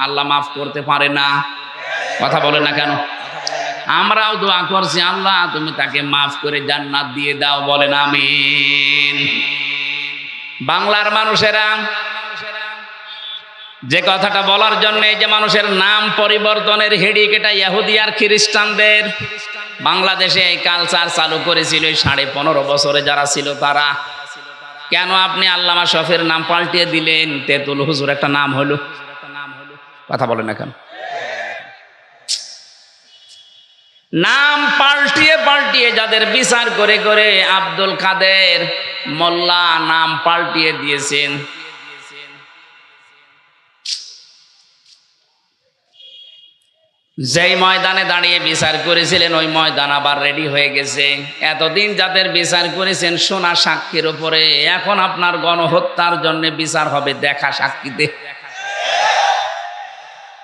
আল্লাহ মাফ করতে পারে না? কথা বলে না কেন? আমরাও দোয়া করছি, আল্লাহ তুমি তাকে মাফ করে জান্নাত দিয়ে দাও, বলেন আমিন। বাংলার মানুষেরা যে কথাটা বলার জন্য, এই যে মানুষের নাম পরিবর্তনের হিড়িক, এটা ইহুদি আর খ্রিস্টানদের। বাংলাদেশে এই কালচার চালু করেছিল 15.5 বছরে যারা ছিল তারা। কেন আপনি আল্লামা শফির নাম পাল্টিয়ে দিলেন? তেতুল হুজুর একটা নাম হলো। কথা বলেন না কেন? নাম পাল্টিয়ে পাল্টিয়ে যাদের বিচার করে করে আব্দুল কাদের মোল্লা নাম পাল্টিয়ে দিয়েছেন। যেই ময়দানে দাঁড়িয়ে বিচার করেছিলেন ওই ময়দান আবার রেডি হয়ে গেছে। এতদিন যাদের বিচার করেছেন সোনা সাক্ষীর উপরে, এখন আপনার গণহত্যার জন্য বিচার হবে দেখা সাক্ষীতে।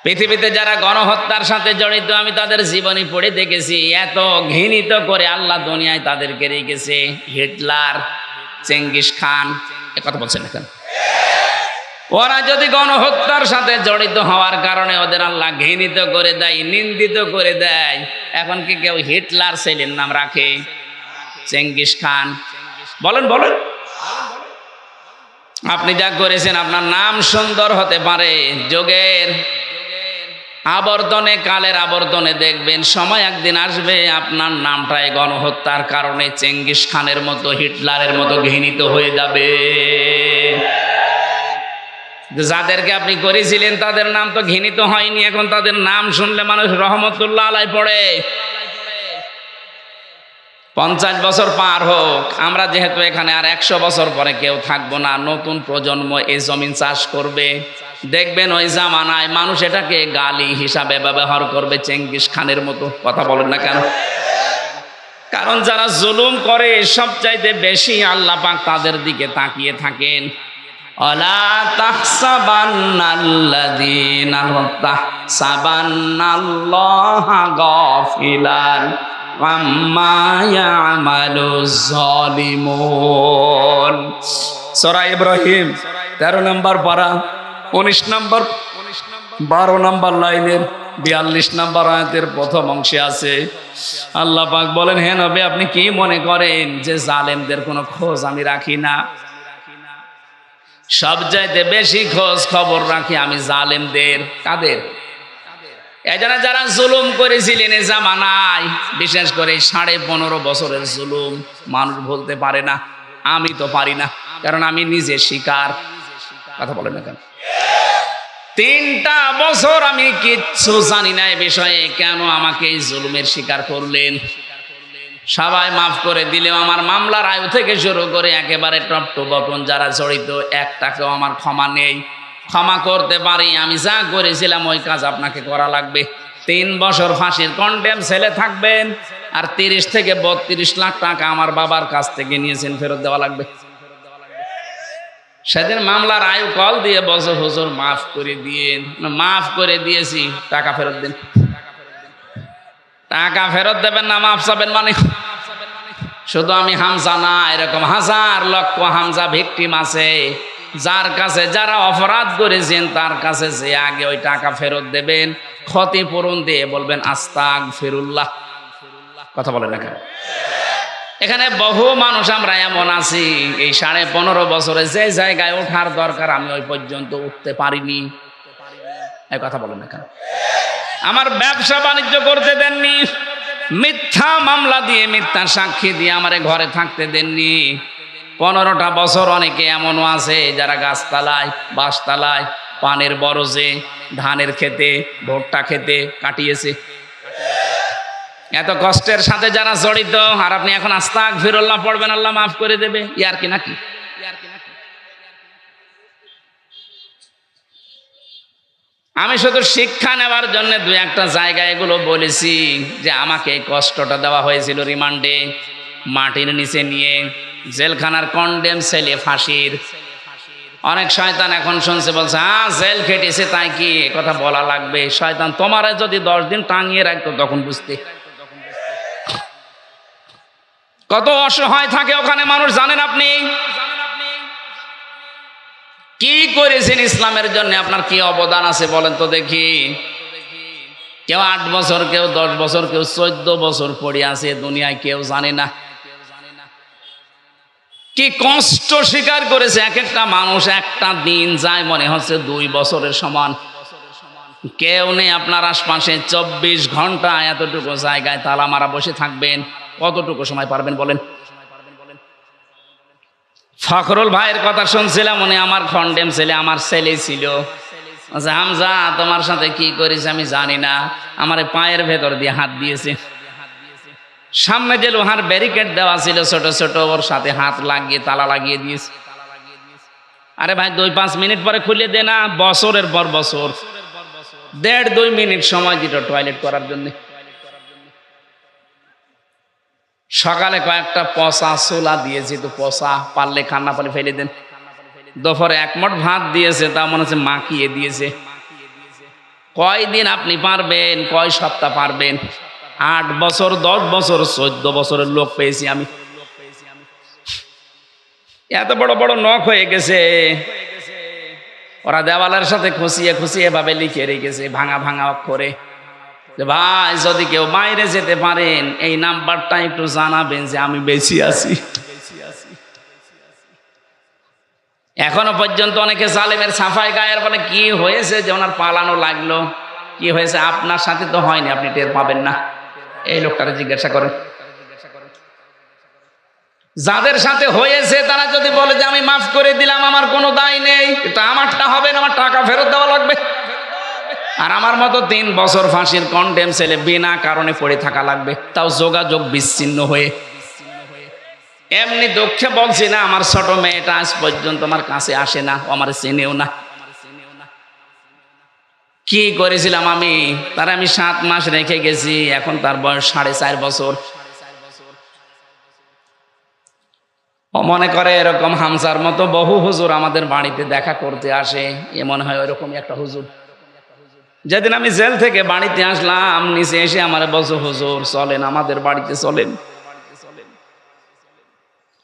পৃথিবীতে যারা গণহত্যার সাথে জড়িত আমি তাদের জীবনী পড়ে দেখেছি। এত ঘৃণিত করে আল্লাহ দুনিয়ায় তাদেরকে রেখেছে। হিটলার, চেঙ্গিস খান, এ কথা বলছেন এখন। ওরা যদি গণহত্যার সাথে জড়িত হওয়ার কারণে ওদের আল্লাহ ঘৃণিত করে দেয়, নিন্দিত করে দেয়, এখন কি কেউ হিটলার ছেলের নাম রাখে? Genghis Khan? বলেন বলেন। আপনি যা করেছেন আপনার নাম সুন্দর হতে পারে, যোগের আবর্তনে, কালের আবর্তনে দেখবেন সময় একদিন আসবে আপনার নামটাই গণহত্যার কারণে চেঙ্গিস খানের মতো, হিটলারের মতো ঘৃণিত হয়ে যাবে। যাদেরকে আপনি করেছিলেন তাদের নাম তো ঘৃণিত হয়নি, এখন তাদের নাম শুনলে মানুষ রহমতুল্লাহ আলাই পড়ে। 50 বছর পার হোক, আমরা যেহেতু এখানে আর 100 বছর পরে কেউ থাকবো না, নতুন প্রজন্ম এই জমিন চাষ করবে। দেখবেন ওই জামানায় মানুষ এটাকে গালি হিসাবে ব্যবহার করবে, চেঙ্গিস খানের মতো। কথা বলেন না কেন? কারণ যারা জুলুম করে সবচাইতে বেশি আল্লাহ পাক তাদের দিকে তাকিয়ে থাকেন। অলা তাহসাবান্নাল্লাযীনা তাহসাবান্নাল্লাহা গাফিলান আম্মা ইয়ামালুজ জালিমুন। সূরা ইব্রাহিম 13 নম্বর পারা 19 নম্বর 12 নম্বর লাইনের 42 নম্বর আয়াতের প্রথম অংশে আছে আল্লাহ পাক বলেন, হে নবী আপনি কি মনে করেন যে জালেমদের কোনো খোঁজ আমি রাখি না? সবচাইতে বেশি খোঁজ খবর রাখি আমি জালেমদের। কাদের? এজন্য যারা জুলুম করেছিলেন এই জামানায়, বিশেষ করে 15.5 বছরের জুলুম মানুষ বলতে পারে না, আমি তো পারি না, কারণ আমি নিজে শিকার। কথা বলেন না কেন? 3টা বছর আমি কিচ্ছু জানি না এই বিষয়ে, কেন আমাকে এই জুলুমের শিকার করলেন? সবাই মাফ করে দিলেও আমার মামলার আয়ু থেকে শুরু করে একেবারে টপ টু বটন যারা জড়িত, একটাকেও আমার ক্ষমা নেই। ক্ষমা করতে পারি, আমি যা করেছিলাম ওই কাজ আপনাকে করা লাগবে। 3 বছর ফাঁসির কন্ডেম ছেলে থাকবেন, আর 30 থেকে 32 লাখ টাকা আমার বাবার কাছ থেকে নিয়েছেন, ফেরত দেওয়া লাগবে। সেদিন মামলার আয়ু কল দিয়ে বলছে, হুজুর মাফ করে দিয়েন। মাফ করে দিয়েছি, টাকা ফেরত দেন। টাকা ফেরত দেবেন না, মাফ চাবেন মানে? শুধু আমি হামজা না, এরকম হাজার লক্ষ হামজা ভিকটিম আছে, যার কাছে যারা অপরাধ করেছেন তার কাছে যে আগে ওই টাকা ফেরত দেবেন, ক্ষতিপূরণ দিয়ে বলবেন আস্তাগফিরুল্লাহ। কথা বলেন না কেন? এখানে বহু মানুষ আমরা এমন আছি, এই 15.5 বছরে যে জায়গায় ওঠার দরকার আমি ওই পর্যন্ত উঠতে পারিনি। এই কথা বলেন না কেন? আমার ব্যবসা বাণিজ্য করতে দেননি, মিথ্যা মামলা দিয়ে, মিথ্যা সাক্ষী দিয়ে আমারে ঘরে থাকতে দেননি। 15টা বছর অনেকে এমনও আছে যারা গাছতলায়, বাঁশতলায়, পানের বরজে, ধানের খেতে, ভুট্টা খেতে কাটিয়েছে। এত কষ্টের সাথে যারা জড়িত, আর আপনি এখন আস্তাগফিরুল্লাহ পড়বেন আল্লাহ মাফ করে দেবে, ইয়ার কি নাকি? আমি শুধু শিক্ষা নেওয়ার জন্য 2-1টা জায়গায় এগুলো বলেছি যে আমাকে এই কষ্টটা দেওয়া হয়েছিল রিমান্ডে, মাটির নিচে নিয়ে, জেলখানার কন্ডেম ছেলে ফাঁসির। অনেক শয়তান এখন শুনছে, বলছে জেল খেটেছে তাই কি কথা বলা লাগবে? শয়তান তোমারে যদি 10 দিন টাঙিয়ে রাখতো তখন বুঝতে। কত অসহায় থাকে ওখানে মানুষ জানেন আপনি? কি করেছেন ইসলামের জন্য, আপনার কি অবদান আছে বলেন তো দেখি। কেউ 8 বছর, কেউ 10 বছর, কেউ 14 বছর পড়ে আছে দুনিয়ায়, কেউ জানে না কি কষ্ট স্বীকার করেছে। এক একটা মানুষ, একটা দিন যায় মনে হচ্ছে 2 বছরের সমান। কেউ নেই আপনার আশপাশে 24 ঘন্টা এতটুকু জায়গায় তালা মারা বসে থাকবেন, কতটুকু সময় পারবেন বলেন। ফখরুল ভাইয়ের কথা শুনছিলাম, উনি আমার খন্ডেম ছেলে, আমার ছেলে ছিল। হামজা তোমার সাথে কি করেছে আমি জানি না, আমার পায়ের ভেতর দিয়ে হাত দিয়েছে। সামনে যে লোহার ব্যারিকেড দেওয়া ছিল ছোট ছোট, ওর সাথে হাত লাগিয়ে তালা লাগিয়ে দিয়েছে। আরে ভাই 2-5 মিনিট পরে খুলে দে না, বছরের পর বছর 1.5-2 মিনিট সময় দিত টয়লেট করার জন্য। সকালে কয়েকটা পচা ছোলা দিয়েছি, তো পচা পারলে খান, না পারলে ফেলে দেন। দুপুরে 1 মুঠ ভাত দিয়েছে, তা মনে হচ্ছে মাখিয়ে দিয়েছে। কয়দিন আপনি পারবেন, কয় সপ্তাহ পারবেন? 8 বছর, 10 বছর, 14 বছরের লোক পেয়েছি আমি। এত বড় বড় নখ হয়ে গেছে, ওরা দেওয়ালের সাথে খুশিয়ে খুশিয়ে এভাবে লিখে রেখেছে ভাঙা ভাঙা অক্ষরে যে ভাই যদি কেউ বাইরে যেতে পারেন এই নাম্বারটা একটু জানাবেন যে আমি বেঁচে আছি। এখনো পর্যন্ত অনেকে জালেমের সাফাই গায়ের বলে কি হয়েছে যে ওনার পালানো লাগলো, কি হয়েছে? আপনার সাথে তো হয়নি, আপনি টের পাবেন না। এই লোকটাকে জিজ্ঞাসা করেন। যাদের সাথে হয়েছে তারা যদি বলে যে আমি মাফ করে দিলাম, আমার কোনো দায় নেই, এটা আমারটা হবে না, আমার টাকা ফেরত দেওয়া লাগবে। আর আমার মতো 3 বছর ফাঁসির কন্ডেম ছেলে বিনা কারণে পড়ে থাকা লাগবে, তাও যোগাযোগ বিচ্ছিন্ন হয়ে। এমনি দুঃখে বলছি না, আমার ছোট মেয়েটা আজ পর্যন্ত আমার কাছে আসে না, ও আমার চেনেও না। কি করেছিলাম আমি, তার আমি 7 মাস রেখে গেছি, এখন তার বয়স 4.5 বছর। ও মনে করে এরকম হামজার মতো বহু হুজুর আমাদের বাড়িতে দেখা করতে আসে, এ মনে হয় ওইরকমই একটা হুজুর। যেদিন আমি জেল থেকে বাড়িতে আসলাম, নিচে এসে আমার বলছে হুজুর চলেন আমাদের বাড়িতে চলেন।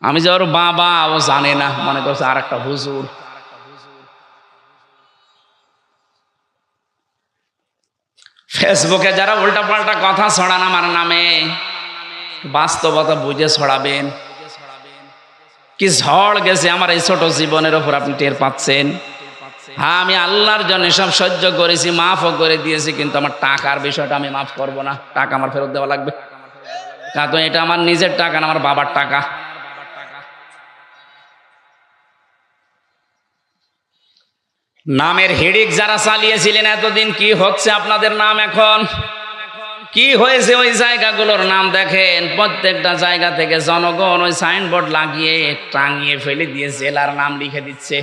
আমি যে ওর বাবা, ও জানে না, মনে করছে আর একটা হুজুর। ফেসবুকে যারা উল্টাপাল্টা কথা ছড়ান আমার নামে, বাস্তবতা বুঝে ছড়াবেন। কি ঝড় গেছে আমার এই ছোট জীবনের ওপর, আপনি টের পাচ্ছেন। হ্যাঁ, আমি আল্লাহর জন্য সব সহ্য করেছি, মাফও করে দিয়েছি, কিন্তু আমার টাকার বিষয়টা আমি মাফ করব না, টাকা আমার ফেরত দেওয়া লাগবে। কারণ এটা আমার নিজের টাকা না, আমার বাবার টাকা। নামের হিড়িক যারা চালিয়েছিলেন এতদিন, কি হচ্ছে আপনাদের নাম এখন? কি হয়েছে ওই জায়গাগুলোর নাম দেখেন। প্রত্যেকটা জায়গা থেকে জনগণ ওই সাইনবোর্ড লাগিয়ে টাঙিয়ে ফেলে দিয়ে জেলার নাম লিখে দিচ্ছে।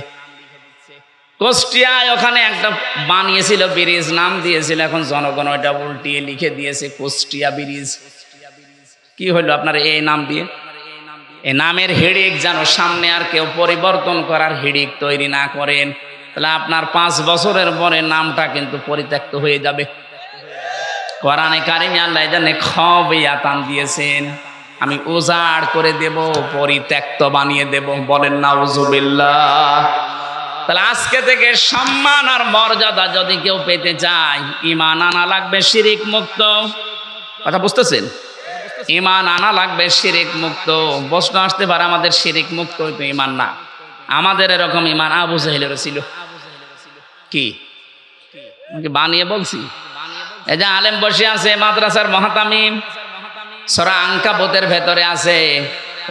কুষ্টিয়ায় ওখানে একটা বানিয়েছিল ব্রিজ, নাম দিয়েছিল, এখন জনগণ ওইটা উল্টিয়ে লিখে দিয়েছে কুষ্টিয়া ব্রিজ। কি হলো আপনার এই নাম দিয়ে? এই নামের হিড়িক যেন সামনে আর কেউ পরিবর্তন করার হিড়িক তৈরি না করেন, তাহলে আপনার 5 বছরের পরে নামটা কিন্তু পরিত্যক্ত হয়ে যাবে। কোরআনে কারিমে আল্লাহ জানে খবিয়াতান দিয়েছেন, আমি উজাড় করে দেব, পরিত্যক্ত বানিয়ে দেব। বলেন নাউজুবিল্লাহ। তাহলে আজকে থেকে সম্মান আর মর্যাদা যদি কেউ পেতে চায়, ঈমান আনা লাগবে শিরিক মুক্ত। কথা বুঝতেছেন? ঈমান আনা লাগবে শিরিক মুক্ত। প্রশ্ন আসতে পারে আমাদের শিরিক মুক্ত হইতো ঈমান না, আমাদের এরকম ঈমান আবু জাহেলের ছিল। কি বানিয়ে বলছি? এই যে আলেম বসে আছে মাদ্রাসার মুহতামিম, সূরা আনকাবুতের ভেতরে আছে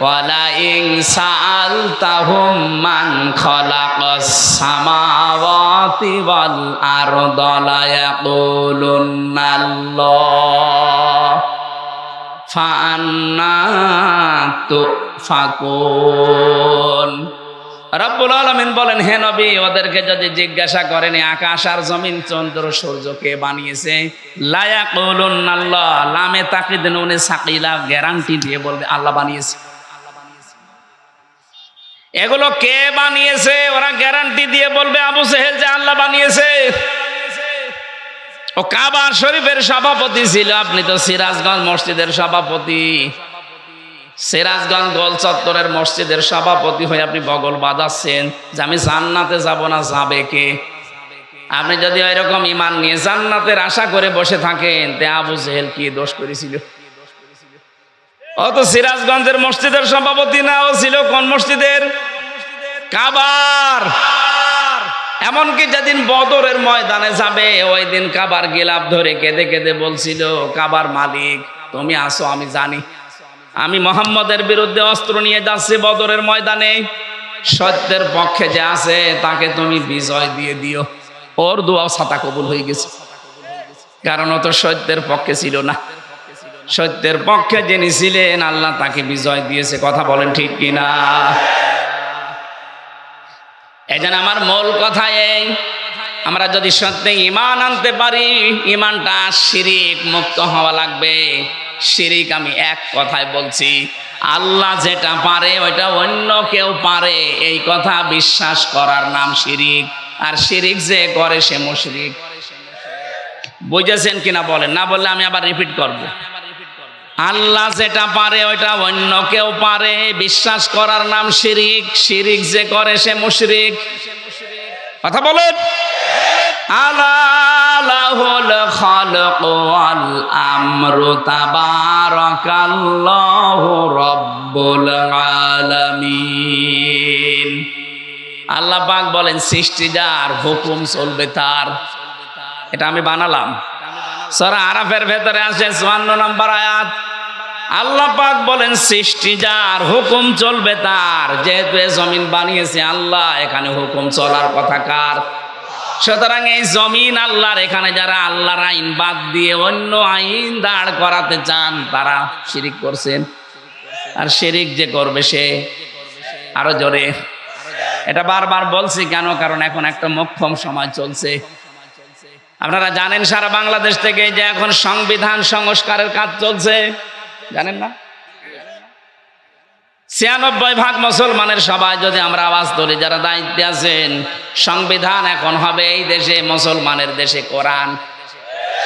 ওয়ালা ইন সাআলতাহুম মান খালাকাস সামাওয়াতি ওয়াল আরদা লা ইয়াকুলুন্নাল্লাহ ফাআন্না তুফাকুন। রব্বুল আলামিন বলেন, হে নবী, ওদেরকে যদি জিজ্ঞাসা করেন আকাশ আর জমিন, চন্দ্র সূর্য কে বানিয়েছে, লা ইয়াকুলুন্নাল্লাহ, লামে তাকিদ নুনে সাকিলা, গ্যারান্টি দিয়ে বলবে আল্লাহ বানিয়েছে। এগুলো কে বানিয়েছে? ওরা গ্যারান্টি দিয়ে বলবে আবু জেহেল যে আল্লাহ বানিয়েছে। ও কাবা শরীফের সভাপতি ছিল, আপনি তো সিরাজগঞ্জ মসজিদের সভাপতি। সিরাজগঞ্জ গোল চত্বরের মসজিদের সভাপতি হয়ে আপনি বগল বাজাচ্ছেন যে আমি জান্নাতে যাব না, যাবে কে? আপনি যদি এরকম ঈমান নিয়ে জান্নাতের আশা করে বসে থাকেন, তে আবু জেহেল কি দোষ করেছিল? ও তো সিরাজগঞ্জের মসজিদের সভাপতি না, ও ছিল কোন মসজিদের? কাবার। এমনকি যেদিন বদরের ময়দানে যাবে ওই দিন কাবার গিলাফ ধরে কেঁদে কেঁদে বলছিল, কাবার মালিক তুমি আসো, আমি জানি আমি মুহাম্মদের বিরুদ্ধে অস্ত্র নিয়ে যাচ্ছি বদরের ময়দানে, সত্যের পক্ষে যে আছে তাকে তুমি বিজয় দিয়ে দিও। ওর দোয়াও ছাতা কবুল হয়ে গেছে, কারণ ও তো সত্যের পক্ষে ছিল না। সত্যের পক্ষে যিনি ছিলেন আল্লাহ তাকে বিজয় দিয়েছে। কথা বলেন ঠিক কিনা? এই জন্য আমার মূল কথা এই, আমরা যদি সত্যি ঈমান আনতে পারি, ঈমানটা শিরিক মুক্ত হওয়া লাগবে। শিরিক আমি এক কথায় বলছি, আল্লাহ যেটা পারে ওইটা অন্য কেউ পারে, এই কথা বিশ্বাস করার নাম শিরিক। আর শিরিক যে করে সে মুশরিক। বুঝেছেন কিনা বলেন? না বললে আমি আবার রিপিট করব। আল্লাহ যেটা পারে ওইটা অন্য কেউ পারে, বিশ্বাস করার নাম শিরিক। শিরিক যে করে সে মুশরিক। কথা বলেন। আলা লাহুল খালকু ওয়াল আমরু তাবারাকাল্লাহু রাব্বুল আলামিন। আল্লাহ পাক বলেন সৃষ্টি যার, হুকুম চলবে তার। এটা আমি বানালাম। সূরা আরাফের ভেতরে আছে ৫৪ নম্বর আয়াত। আল্লাহ পাক বলেন সৃষ্টি যার, হুকুম চলবে তার। যেহেতু এই জমিন বানিয়েছে আল্লাহ, এখানে হুকুম চলার কথা কার? সুতরাং এই জমিন আল্লাহর, এখানে যারা আল্লাহর আইন বাদ দিয়ে অন্য আইন দাঁড় করাতে চান তারা শিরিক করছেন। আর শিরিক যে করবে সে, আরো জোরে, এটা বারবার বলছি কেন? কারণ এখন একটা মোক্ষম সময় চলছে। আপনারা জানেন সারা বাংলাদেশ থেকে যে এখন সংবিধান সংস্কারের কাজ চলছে, জানেন না? ৯৬% মুসলমানের সবাই যদি আমরা আওয়াজ ধরি, যারা দায়িত্বে আছেন, সংবিধান এখন হবে এই দেশে মুসলমানের দেশে কোরআন।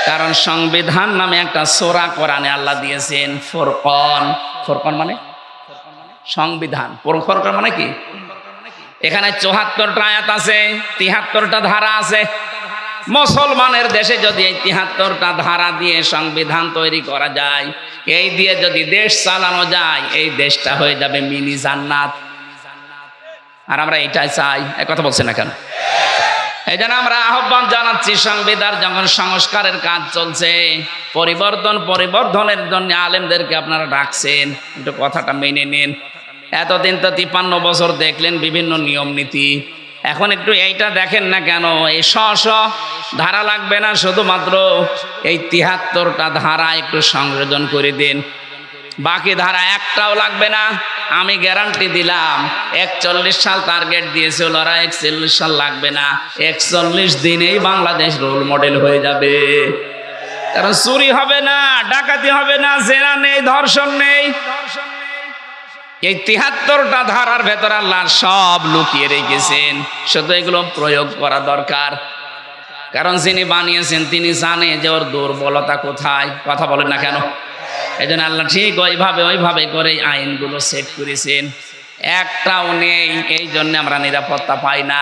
কারণ সংবিধান নামে একটা সূরা কোরআনে আল্লাহ দিয়েছেন, ফুরকান। ফুরকান মানে সংবিধান, ফুরকান মানে কি? এখানে ৭৪টা আয়াত আছে, ৭৩টা ধারা আছে। মুসলমানের দেশে যদি এই ৭৩টা ধারা দিয়ে সংবিধান তৈরি করা যায়, এই দিয়ে যদি দেশ চালানো যায়, এই দেশটা হয়ে যাবে মিনি জান্নাত। আর আমরা এটাই চাই। এক কথা বলছেন না কেন? এই জন্য আমরা আহ্বান জানাচ্ছি, সংবিধান যখন সংস্কারের কাজ চলছে, পরিবর্ধনের জন্য আলেমদেরকে আপনারা ডাকছেন, একটু কথাটা মেনে নিন। এতদিন তো ৫৩ বছর দেখলেন বিভিন্ন নিয়ম নীতি, এখন একটু এইটা দেখেন না কেন? এই ধারা লাগবে না, শুধুমাত্র এই ৭৩টা ধারা একটু সংযোজন করে দিন। বাকি ধারা একটাও লাগবে না। আমি গ্যারান্টি দিলাম, ৪১ সাল টার্গেট দিয়েছিল, ওরা ৪১ সাল লাগবে না, ৪১ দিনেই বাংলাদেশ রোল মডেল হয়ে যাবে। কারণ চুরি হবে না, ডাকাতি হবে না, জেনা নেই, ধর্ষণ নেই। এই ৭৩টা ধারার ভেতর আল্লাহ সব লুকিয়ে রেখেছেন, শুধু এগুলো প্রয়োগ করা দরকার। কারণ যিনি বানিয়েছেন তিনি জানে যে ওর দুর্বলতা কোথায়। কথা বলেন না কেন? এই জন্য আল্লাহ ঠিক ওইভাবে করে আইনগুলো সেট করেছেন। একটাও নেই, এই জন্য আমরা নিরাপত্তা পাই না,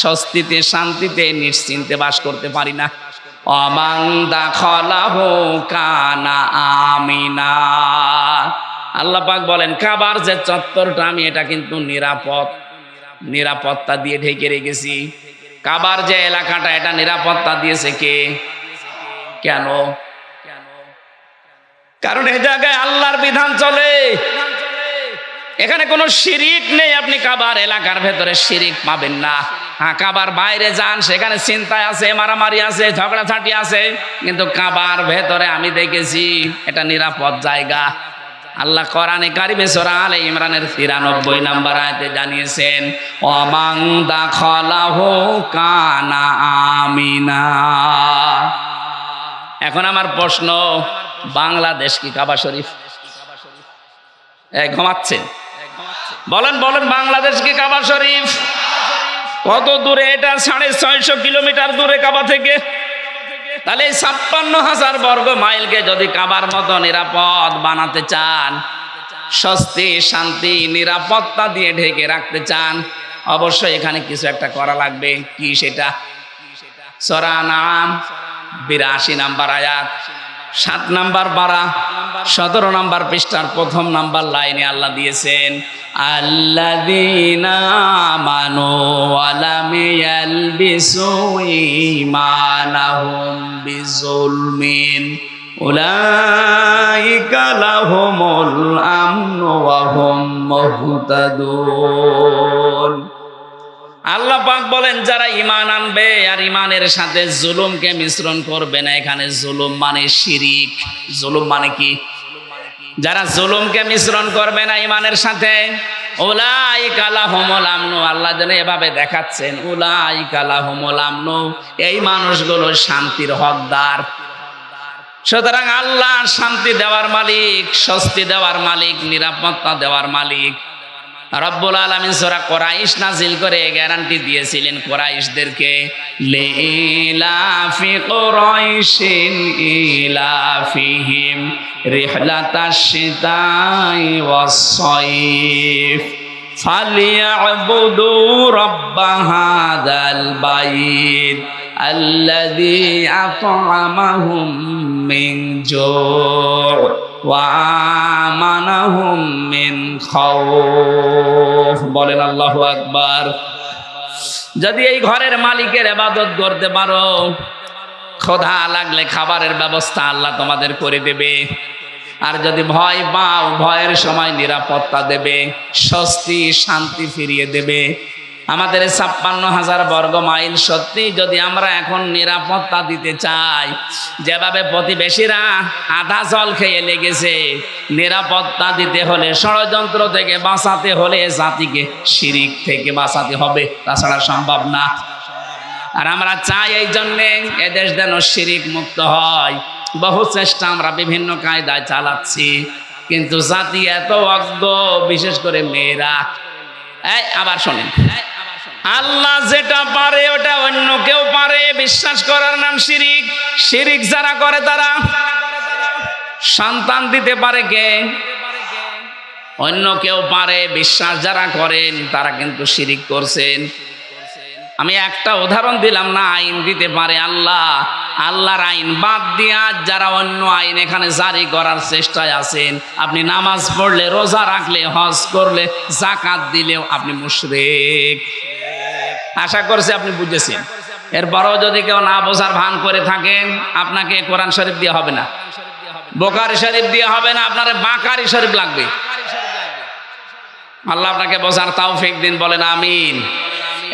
স্বস্তিতে শান্তিতে নিশ্চিন্তে বাস করতে পারি না। অমান দাখালাহু কানা আমিনা। আল্লাহ পাক বলেন কাবার যে চত্বরটা আমি এটা কিন্তু নিরাপত্তা দিয়ে ঢেকে রেখেছি। কাবার যে এলাকাটা এটা নিরাপত্তা দিয়েছে কে? কেন? কারণ এই জায়গায় আল্লাহর বিধান চলে, এখানে কোনো শিরিক নেই। আপনি কাবার এলাকার ভেতরে শিরিক পাবেন না। হ্যাঁ, কাবার বাইরে যান, সেখানে চিন্তায় আছে, মারামারি আছে, ঝগড়াঝাটি আছে, কিন্তু কাবার ভেতরে আমি দেখেছি এটা নিরাপদ জায়গা। আল্লাহ কোরআনে কারিমে সূরা আলে ইমরানের ৯৩ নম্বর আয়াতে জানিয়েছেন, ওয়ামান দাখালাহু কানা আমিনা। এখন আমার প্রশ্ন, বাংলাদেশ কি কাবা শরীফ? ঘুমাচ্ছেন? বলেন বাংলাদেশ কি কাবা শরীফ? কত দূরে এটা? ৬৫০ কিলোমিটার দূরে কাবা থেকে। তাহলে ৫৬,০০০ বর্গ মাইলকে যদি কাবার মতো নিরাপদ বানাতে চান, স্বস্তি, শান্তি, নিরাপত্তা দিয়ে ঢেকে রাখতে চান, অবশ্যই এখানে কিছু একটা করা লাগবে। কি সেটা? সূরা আনআম 82 নম্বর আয়াত, 7 নম্বর পারা, 17 নম্বর পৃষ্ঠার প্রথম নম্বর লাইনে আল্লাহ দিয়েছেন, আল্লাযীনা আমানু ওয়া লাম ইয়ালবিসু ঈমানাহুম বিযুলমিন উলাইকা লাহুমুল আমনু ওয়া হুম মুহতাদুন। আল্লাহ পাক বলেন, যারা ঈমান আনবে আর ঈমানের সাথে জুলুমকে মিশ্রণ করবে না। এখানে জুলুম মানে শিরিক। জুলুম মানে কি? যারা জুলুমকে মিশ্রণ করবে না ঈমানের সাথে, উলাইকা লাহুমুল আমনু, আল্লাহ যেন এভাবে দেখাচ্ছেন, উলাইকা লাহুমুল আমনু, এই মানুষগুলো শান্তির হকদার। সুতরাং আল্লাহ শান্তি দেওয়ার মালিক, স্বস্তি দেওয়ার মালিক, নিরাপত্তা দেওয়ার মালিক। রব্বুল আলামিন সূরা কুরাইশ নাজিল করে গ্যারান্টি দিয়েছিলেন কুরাইশদেরকে, লিলাফি কুরাইশিন ইলাফিহিম রিহলাতাশ শিতাই ওয়াস সাইফ ফালিয়াবুদু রাব্ব হাযাল বাইত আল্লাযী আত'আমাহুম মিন জু' ওয়া আমানাহুম মিন খাউফ। বলেন আল্লাহু আকবার। যদি এই ঘরের মালিকের ইবাদত করতে পারো, ক্ষুধা লাগলে খাবারের ব্যবস্থা আল্লাহ তোমাদের করে দেবে। আর যদি ভয় পাও, ভয়ের সময় নিরাপত্তা দেবে, স্বস্তি শান্তি ফিরিয়ে দেবে। আমাদের 56,000 বর্গ মাইল সত্যি যদি আমরা এখন নিরাপত্তা দিতে চাই, যেভাবে প্রতিবেশীরা আধা জল খেয়ে লেগেছে, নিরাপত্তা দিতে হলে, ষড়যন্ত্র থেকে বাঁচাতে হলে জাতিকে শিরিক থেকে বাঁচাতে হবে, তাছাড়া সম্ভব না। আর আমরা চাই এই জন্যে এদেশ যেন শিরিক মুক্ত হয়। বহু চেষ্টা আমরা বিভিন্ন কায়দায় চালাচ্ছি, কিন্তু জাতি এত অজ্ঞ, বিশেষ করে মেয়েরা। আবার শোনেন, আল্লাহ যেটা পারে ওটা অন্য কেউ পারে, বিশ্বাস করার নাম শিরিক। শিরিক যারা করে তারা সন্তান দিতে পারে কে? অন্য কেউ পারে। বিশ্বাস যারা করেন তারা কিন্তু শিরিক করছেন। আমি একটা উদাহরণ দিলাম না, আইন দিতে পারে আল্লাহ। আল্লাহর আইন বাদ দিয়া যারা অন্য আইন এখানে জারি করার চেষ্টায় আছেন, আপনি নামাজ পড়লে, রোজা রাখলে, হজ করলে, যাকাত দিলেও আপনি মুশরিক। আশা করছি আপনি বুঝেছেন। এরপরও যদি কেউ না বোঝার ভান করে থাকেন, আপনাকে কোরআন শরীফ দিয়ে হবে না, বুখারী শরীফ দিয়ে হবে না, আপনার বাকারি শরীফ লাগবে। আল্লাহ আপনাকে বোঝার তৌফিক দিন, বলেন আমিন।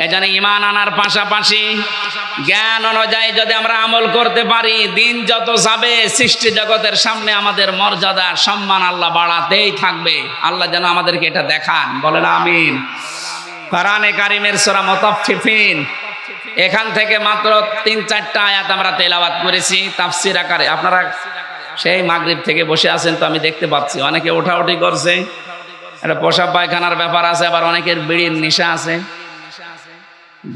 এজন্য ঈমান আনার পাশাপাশি জ্ঞান অনুযায়ী যদি আমরা আমল করতে পারি, দিন যত যাবে সৃষ্টি জগতের সামনে আমাদের মর্যাদা সম্মান আল্লাহ বাড়াতেই থাকবে। আল্লাহ যেন আমাদেরকে এটা দেখান, বলেন আমিন। কোরআনে কারীমের সূরা মুতাফফিফিন, এখান থেকে মাত্র 3-4টা আয়াত আমরা তেলাওয়াত করেছি তাফসীর আকারে। আপনারা সেই মাগরিব থেকে বসে আছেন তো, আমি দেখতে পাচ্ছি অনেকে ওঠাউঠি করছে। এটা পেশাব পায়খানার ব্যাপার আছে, আবার অনেকের বিড়ির নেশা আছে।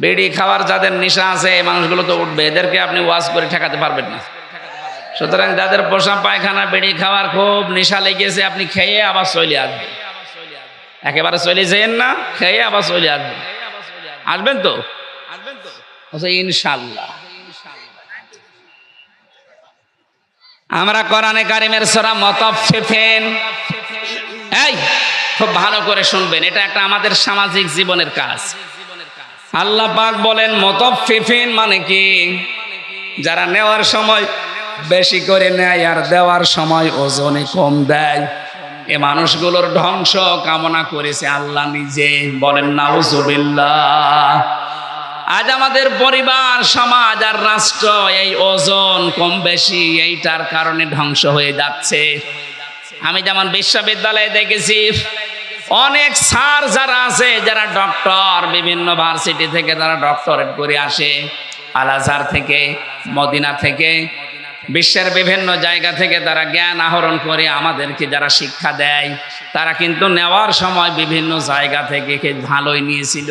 বিড়ি খাওয়ার যাদের নেশা আছে, এই মানুষগুলো তো উঠবে, এদেরকে আপনি ওয়াজ করে ঠেকাতে পারবেন না। সুতরাং যাদের পেশাব পায়খানা, বিড়ি খাওয়ার খুব নেশা লেগেছে, আপনি খেয়ে আবার চলে আসবেন। একেবারে চলে যেন না, খেয়ে আবার চলে আসবেন। আসবেন তো? ইনশাআল্লাহ। আমরা কোরআনে কারীমের সূরা মুতাফফিফিন, এই খুব ভালো করে শুনবেন, এটা একটা আমাদের সামাজিক জীবনের কাজ। আল্লাহ পাক বলেন মুতাফফিফিন মানে কি? যারা নেওয়ার সময় বেশি করে নেয় আর দেওয়ার সময় ওজনে কম দেয়, এ মানুষগুলোর ধ্বংস কামনা করেছে আল্লাহ নিজে। বলেন নাউজুবিল্লাহ। আজ আমাদের পরিবার, সমাজ আর রাষ্ট্র এই ওজন কম বেশি এইটার কারণে ধ্বংস হয়ে যাচ্ছে। আমি যেমন বিশ্ববিদ্যালয়ে দেখেছি অনেক স্যার যারা আছে, যারা ডক্টর, বিভিন্ন ভার্সিটি থেকে তারা ডক্টরেট করে আসে, আল আজহার থেকে, মদিনা থেকে, বিশ্বের বিভিন্ন জায়গা থেকে তারা জ্ঞান আহরণ করে আমাদেরকে যারা শিক্ষা দেয়, তারা কিন্তু নেওয়ার সময় বিভিন্ন জায়গা থেকে ভালোই নিয়েছিল,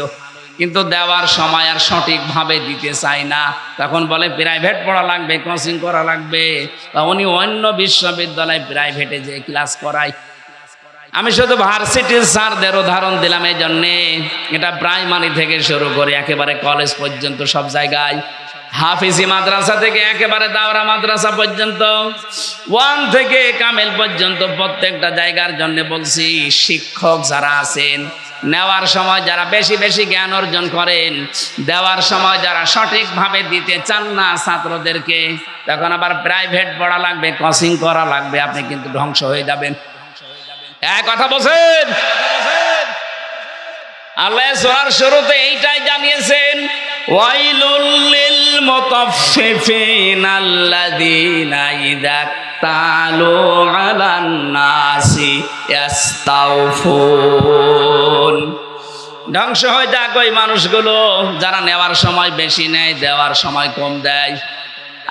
কিন্তু দেওয়ার সময় আর সঠিকভাবে দিতে চায় না। তখন বলে প্রাইভেট পড়া লাগবে, কোচিং করা লাগবে, বা উনি অন্য বিশ্ববিদ্যালয় প্রাইভেটে যে ক্লাস করায়। আমি শুধু ভার্সিটির স্যারদের উদাহরণ দিলাম এই জন্যে, এটা প্রাইমারি থেকে শুরু করে একেবারে কলেজ পর্যন্ত সব জায়গায়, হাফিজি মাদ্রাসা থেকে একেবারে দাওরা মাদ্রাসা পর্যন্ত, 1 থেকে কামেল পর্যন্ত প্রত্যেকটা জায়গার জন্য বলছি, শিক্ষক যারা আছেন নেওয়ার সময় যারা বেশি বেশি জ্ঞান অর্জন করেন, দেওয়ার সময় যারা সঠিকভাবে দিতে চান না ছাত্রদেরকে, তখন আবার প্রাইভেট পড়া লাগবে, কোচিং করা লাগবে, আপনি কিন্তু ধ্বংস হয়ে যাবেন। এক কথা বলছেন, আল্লাহ সূরার শুরুতে এইটাই জানিয়েছেন, ওয়াইলুল লিল মুতাফফিফিন আল্লাযীনা ইযা তালু আলান নাসি ইস্তাওফুন। ধ্বংস হয়ে যাক ওই মানুষগুলো যারা নেওয়ার সময় বেশি নেয়, দেওয়ার সময় কম দেয়।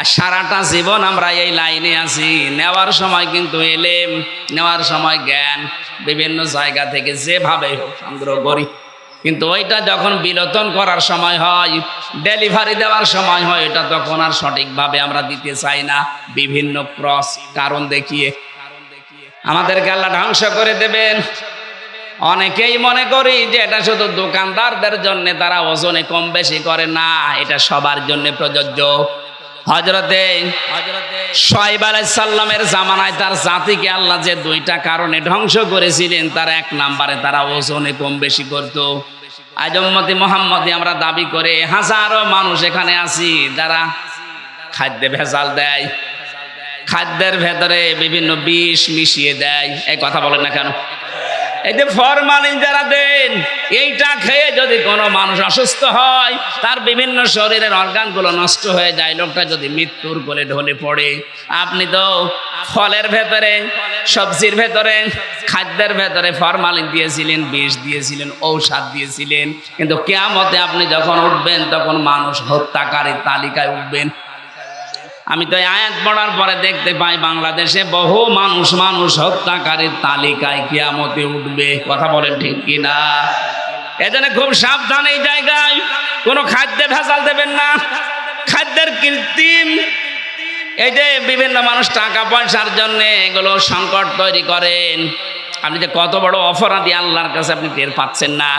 আর সারাটা জীবন আমরা এই লাইনে আছি, নেওয়ার সময় কিন্তু এলেম, নেওয়ার সময় জ্ঞান বিভিন্ন জায়গা থেকে যেভাবে সংগ্রহ করি, কিন্তু ওইটা যখন বিলোপন করার সময় হয়, ডেলিভারি দেওয়ার সময় হয়, এটা তখন আর সঠিকভাবে আমরা দিতে চাই না, বিভিন্ন ক্রস কারণ দেখিয়ে আমাদেরকে আল্লাহ ধ্বংস করে দেবেন। অনেকেই মনে করি যে এটা শুধু দোকানদারদের জন্য, তারা ওজনে কম বেশি করে না, এটা সবার জন্য প্রযোজ্য। হযরতে শুআয়ব আলাইহিস সালামের জামানায় তার জাতিকে আল্লাহ যে 2টা কারণে ধ্বংস করেছিলেন, তার 1 নম্বরে তারা ওজনে কম বেশি করত। আজ উম্মতি মুহাম্মদী আমরা দাবি করে হাজারো মানুষ এখানে আছি যারা খাদ্যে ভেজাল দেয়, খাদ্যের ভেতরে বিভিন্ন বিষ মিশিয়ে দেয়। এই কথা বলেন না কেন? এই যে ফরমালিন যারা দেন, এইটা খেয়ে যদি কোনো মানুষ অসুস্থ হয়, তার বিভিন্ন শরীরের অর্গানগুলো নষ্ট হয়ে যায়, লোকটা যদি মৃত্যুর কোলে ঢলে পড়ে। আপনি তো ফলের ভেতরে, সবজির ভেতরে, খাদ্যের ভেতরে ফরমালিন দিয়েছিলেন, বিষ দিয়েছিলেন, ঔষধ দিয়েছিলেন, কিন্তু কিয়ামতে আপনি যখন উঠবেন তখন মানুষ হত্যাকারীর তালিকায় উঠবেন। আমি তো আয়াত পড়ার পরে দেখতে পাই বাংলাদেশে বহু মানুষ হত্যাকারীর তালিকায় কিয়ামতে উঠবে। কথা বলেন ঠিক কিনা? এজন্য খুব সাবধান, এই জায়গায় কোনো খাদ্যে ভেজাল দেবেন না, খাদ্যের কৃত্রিম। এই যে বিভিন্ন মানুষ টাকা পয়সার জন্য এগুলো সংকট তৈরি করেন, আপনি যে কত বড় অপরাধী আল্লাহর কাছে আপনি টের পাচ্ছেন না।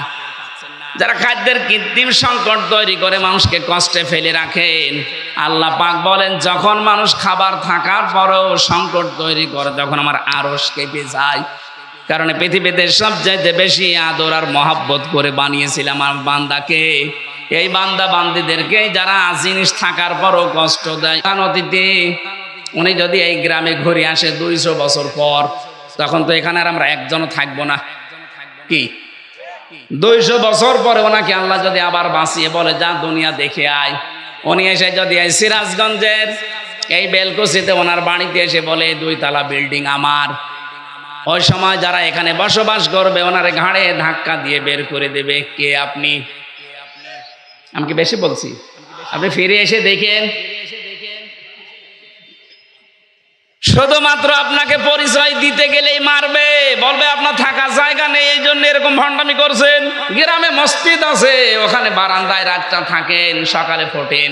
যারা খাদ্যের কৃত্রিম সংকট তৈরি করে মানুষকে কষ্টে ফেলে রাখেন, আল্লাহ পাক বলেন যখন মানুষ খাবার থাকার পরেও সংকট তৈরি করে তখন আমার আরশ কেঁপে যায়। কারণ পৃথিবীতে সবচাইতে বেশি আদর আর মহব্বত করে বানিয়েছিলাম আমার বান্দাকে। এই বান্দা বান্দিদেরকে যারা জিনিস থাকার পরও কষ্ট দেয়, অতীতে উনি যদি এই গ্রামে ঘুরে আসে 200 বছর পর, তখন তো এখানে আর আমরা একজনও থাকবো না। কি 200 বছর পরে ওনাকে আল্লাহ যদি আবার বাঁচিয়ে বলে যা দুনিয়া দেখে আয়, উনি এসে যদি এই সিরাজগঞ্জের এই বেলকুচিতে ওনার বাড়িতে এসে বলে 2 তলা বিল্ডিং আমার, ওই সময় যারা এখানে বসবাস করবে ওনার ঘাড়ে ধাক্কা দিয়ে বের করে দেবে। কে আপনি? আমি কি বেশি বলছি? আপনি ফিরে এসে দেখেন, শুধুমাত্র আপনাকে পরিচয় দিতে গেলেই মারবে, বলবে আপনার থাকার জায়গা নেই, এই জন্য এরকম ভণ্ডামি করছেন। গ্রামে মসজিদ আছে, ওখানে বারান্দায় রাতটা থাকেন, সকালে ফোটেন,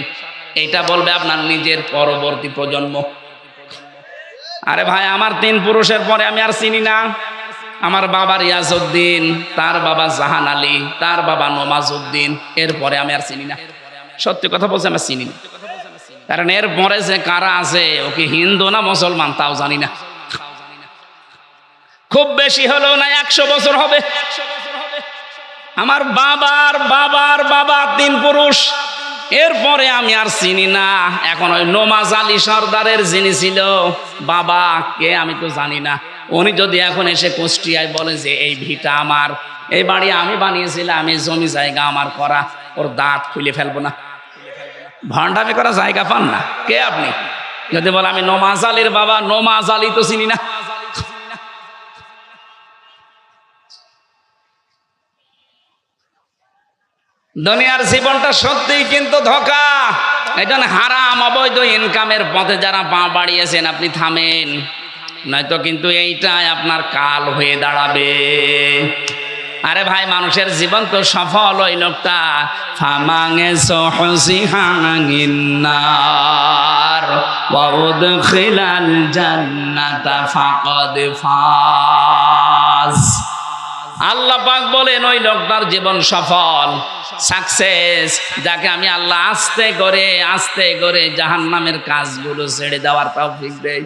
এইটা বলবে আপনার নিজের পরবর্তী প্রজন্ম। আরে ভাই, আমার 3 পুরুষের পরে আমি আর চিনি না। আমার বাবা রিয়াজউদ্দিন, তার বাবা জাহান আলী, তার বাবা নমাজউদ্দিন, এরপরে আমি আর চিনি না। সত্যি কথা বলছি, আমি চিনি না। কারণ এর পরে যে কারা আছে, ওকে হিন্দু না মুসলমান তাও জানি না। খুব বেশি হলেও না 100 বছর হবে। আমার বাবার বাবার বাবা 3 পুরুষ, এরপরে আমি আর চিনি না। এখন ওই নমাজ আলী সর্দারের যিনি ছিল বাবা, কে আমি তো জানি না। উনি যদি এখন এসে কুষ্টিয়ায় বলে যে এই ভিটা আমার, এই বাড়ি আমি বানিয়েছিলাম, এই জমি জায়গা আমার করা, ওর দাঁত খুলে ফেলবো না। ভণ্ডামি করা জায়গা পান না। কে আপনি? যদি বলে আমি নমাজ আলীর বাবা, নমাজ আলী তো চিনি না। দুনিয়ার জীবনটা সত্যিই কিন্তু ধোঁকা। এই জন্য হারাম অবৈধ ইনকামের পথে যারা পা বাড়িয়েছেন আপনি থামেন, নয়তো কিন্তু এইটাই আপনার কাল হয়ে দাঁড়াবে। আরে ভাই, মানুষের জীবন তো সফল ওই লোকটা ফামাঙে সহসিহাঙিন্নার ওয়া উদখিলাল জান্নাতা ফাকাদ ফাজ। কাজ। আল্লাহ পাক বলেন ওই লোকটার জীবন সফল, সাকসেস, যাকে আমি আল্লাহ আস্তে করে জাহান্নামের কাজগুলো ছেড়ে দেওয়ার তৌফিক দেই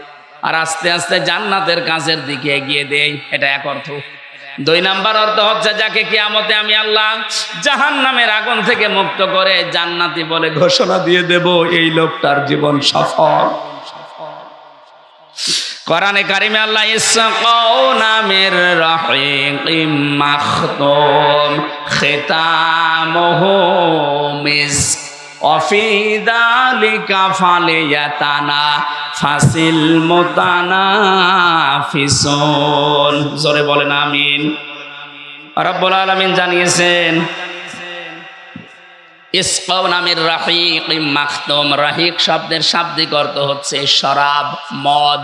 আর আস্তে আস্তে জান্নাতের কাজের দিকে এগিয়ে দেই। এটা এক অর্থ। 2 নাম্বার অর্থ হচ্ছে যাকে কিয়ামতে আমি আল্লাহ জাহান্নামের আগুন থেকে মুক্ত করে জান্নাতি বলে ঘোষণা দিয়ে দেব, এই লোকটার জীবন সফল। কোরআনে কারিমে আল্লাহ ইসকাউনা মির রাহিকিম মাখতুম খিতামুহু মিস্ক ওয়া ফি যালিকা ফালিয়াতানাফাসিল মুতানাফিসুন। জোরে বলেন আমিন। রব্বুল আলামিন জানিয়েছেন ইসকাউনা মির রাহিকিম মাখতুম। রাহিক শব্দের শাব্দিক অর্থ হচ্ছে শরাব, মদ।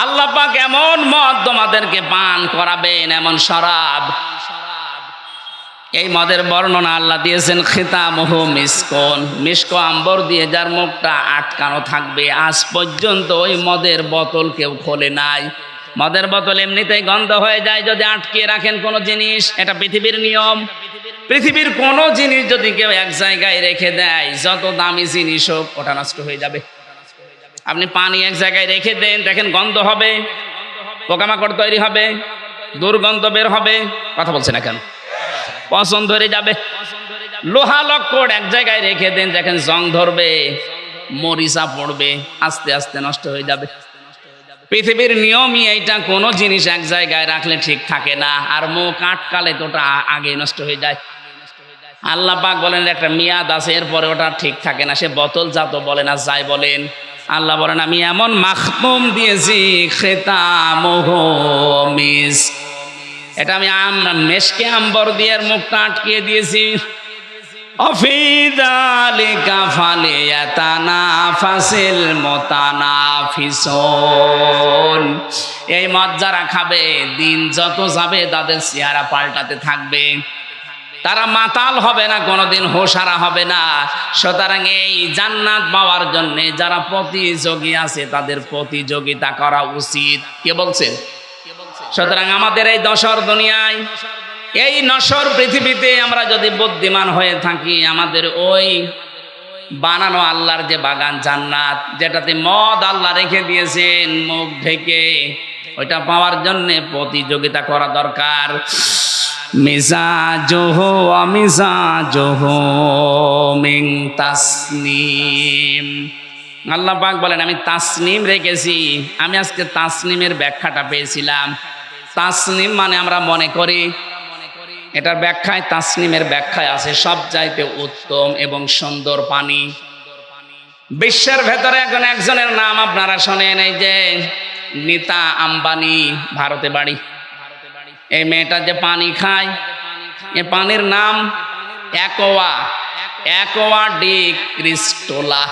আল্লাহ পাক এমন মদ তোমাদেরকে পান করাবেন, এমন শরাব। এই মদের বর্ণনা আল্লাহ দিয়েছেন খিতামুহু মিসকন, মিস্ক আম্বর দিয়ে যার মুখটা আটকানো থাকবে। আজ পর্যন্ত ওই মদের বোতল কেউ খোলে নাই। মদের বোতল এমনিতেই গন্ধ হয়ে যায় যদি আটকিয়ে রাখেন কোনো জিনিস। এটা পৃথিবীর নিয়ম। পৃথিবীর কোনো জিনিস যদি কেউ এক জায়গায় রেখে দেয়, যত দামি জিনিস হোক, ওটা নষ্ট হয়ে যাবে। আপনি পানি এক জায়গায় রেখে দেন, দেখেন গন্ধ হবে, পোকামাকড় তৈরি হবে, দুর্গন্ধ বের হবে। কথা বলছে না কেন? পচন ধরে যাবে। লোহা লক্কড় এক জায়গায় রেখে দেন, দেখেন জং ধরবে, মরিচা পড়বে, আস্তে আস্তে নষ্ট হয়ে যাবে। পৃথিবীর নিয়মই এইটা, কোনো জিনিস এক জায়গায় রাখলে ঠিক থাকে না, আর মুখ আটকালে তো ওটা আগে নষ্ট হয়ে যায়। আল্লাহ পাক বলেন একটা মেয়াদ আছে, এরপরে ওটা ঠিক থাকে না। সে বোতল জাত বলেন আর যাই বলেন, আল্লাহ বলেন আমি এমন মাখতুম দিয়েছি খিতামুহু মিস্ক। এটা আমি মেশকে আম্বর দিয়ে মুখটা আটকিয়ে দিয়েছি। অফি যালিকা ফালিয়াতানাফাসিল মুতানাফিসুন। এই মদ যারা খাবে, দিন যত যাবে তাদের চেহারা পাল্টাতে থাকবে। তারা মাতাল হবে না, কোনোদিন হোশহারা হবে না। সুতরাং এই জান্নাত পাওয়ার জন্য যারা প্রতিযোগী আছে তাদের প্রতিযোগিতা করা উচিত। কে বলছেন? সুতরাং আমাদের এই দশর দুনিয়ায়, এই নশ্বর পৃথিবীতে আমরা যদি বুদ্ধিমান হয়ে থাকি, আমাদের ওই বানানো আল্লাহর যে বাগান জান্নাত, যেটাতে মদ আল্লাহ রেখে দিয়েছেন মুখ ঢেকে, ওইটা পাওয়ার জন্য প্রতিযোগিতা করা দরকার। মিজাজুহু ওয়া মিজাজুহু মিন তাসনিম। আল্লাহ পাক বলেন আমি তাসনিম রেখেছি। আমি আজকে তাসনিমের ব্যাখ্যাটা পেয়েছিলাম। তাসনিম মানে আমরা মনে করি, এটার ব্যাখ্যায়, তাসনিমের ব্যাখ্যায় আছে সবচাইতে উত্তম এবং সুন্দর পানি। বিশ্বের ভেতরে এখন একজনের নাম আপনারা শোনেন, এই যে নীতা আম্বানি, ভারতে বাড়ি। এই মেয়েটা যে পানি খায়, এই পানির নাম অ্যাকোয়া ডি ক্রিস্টোলা।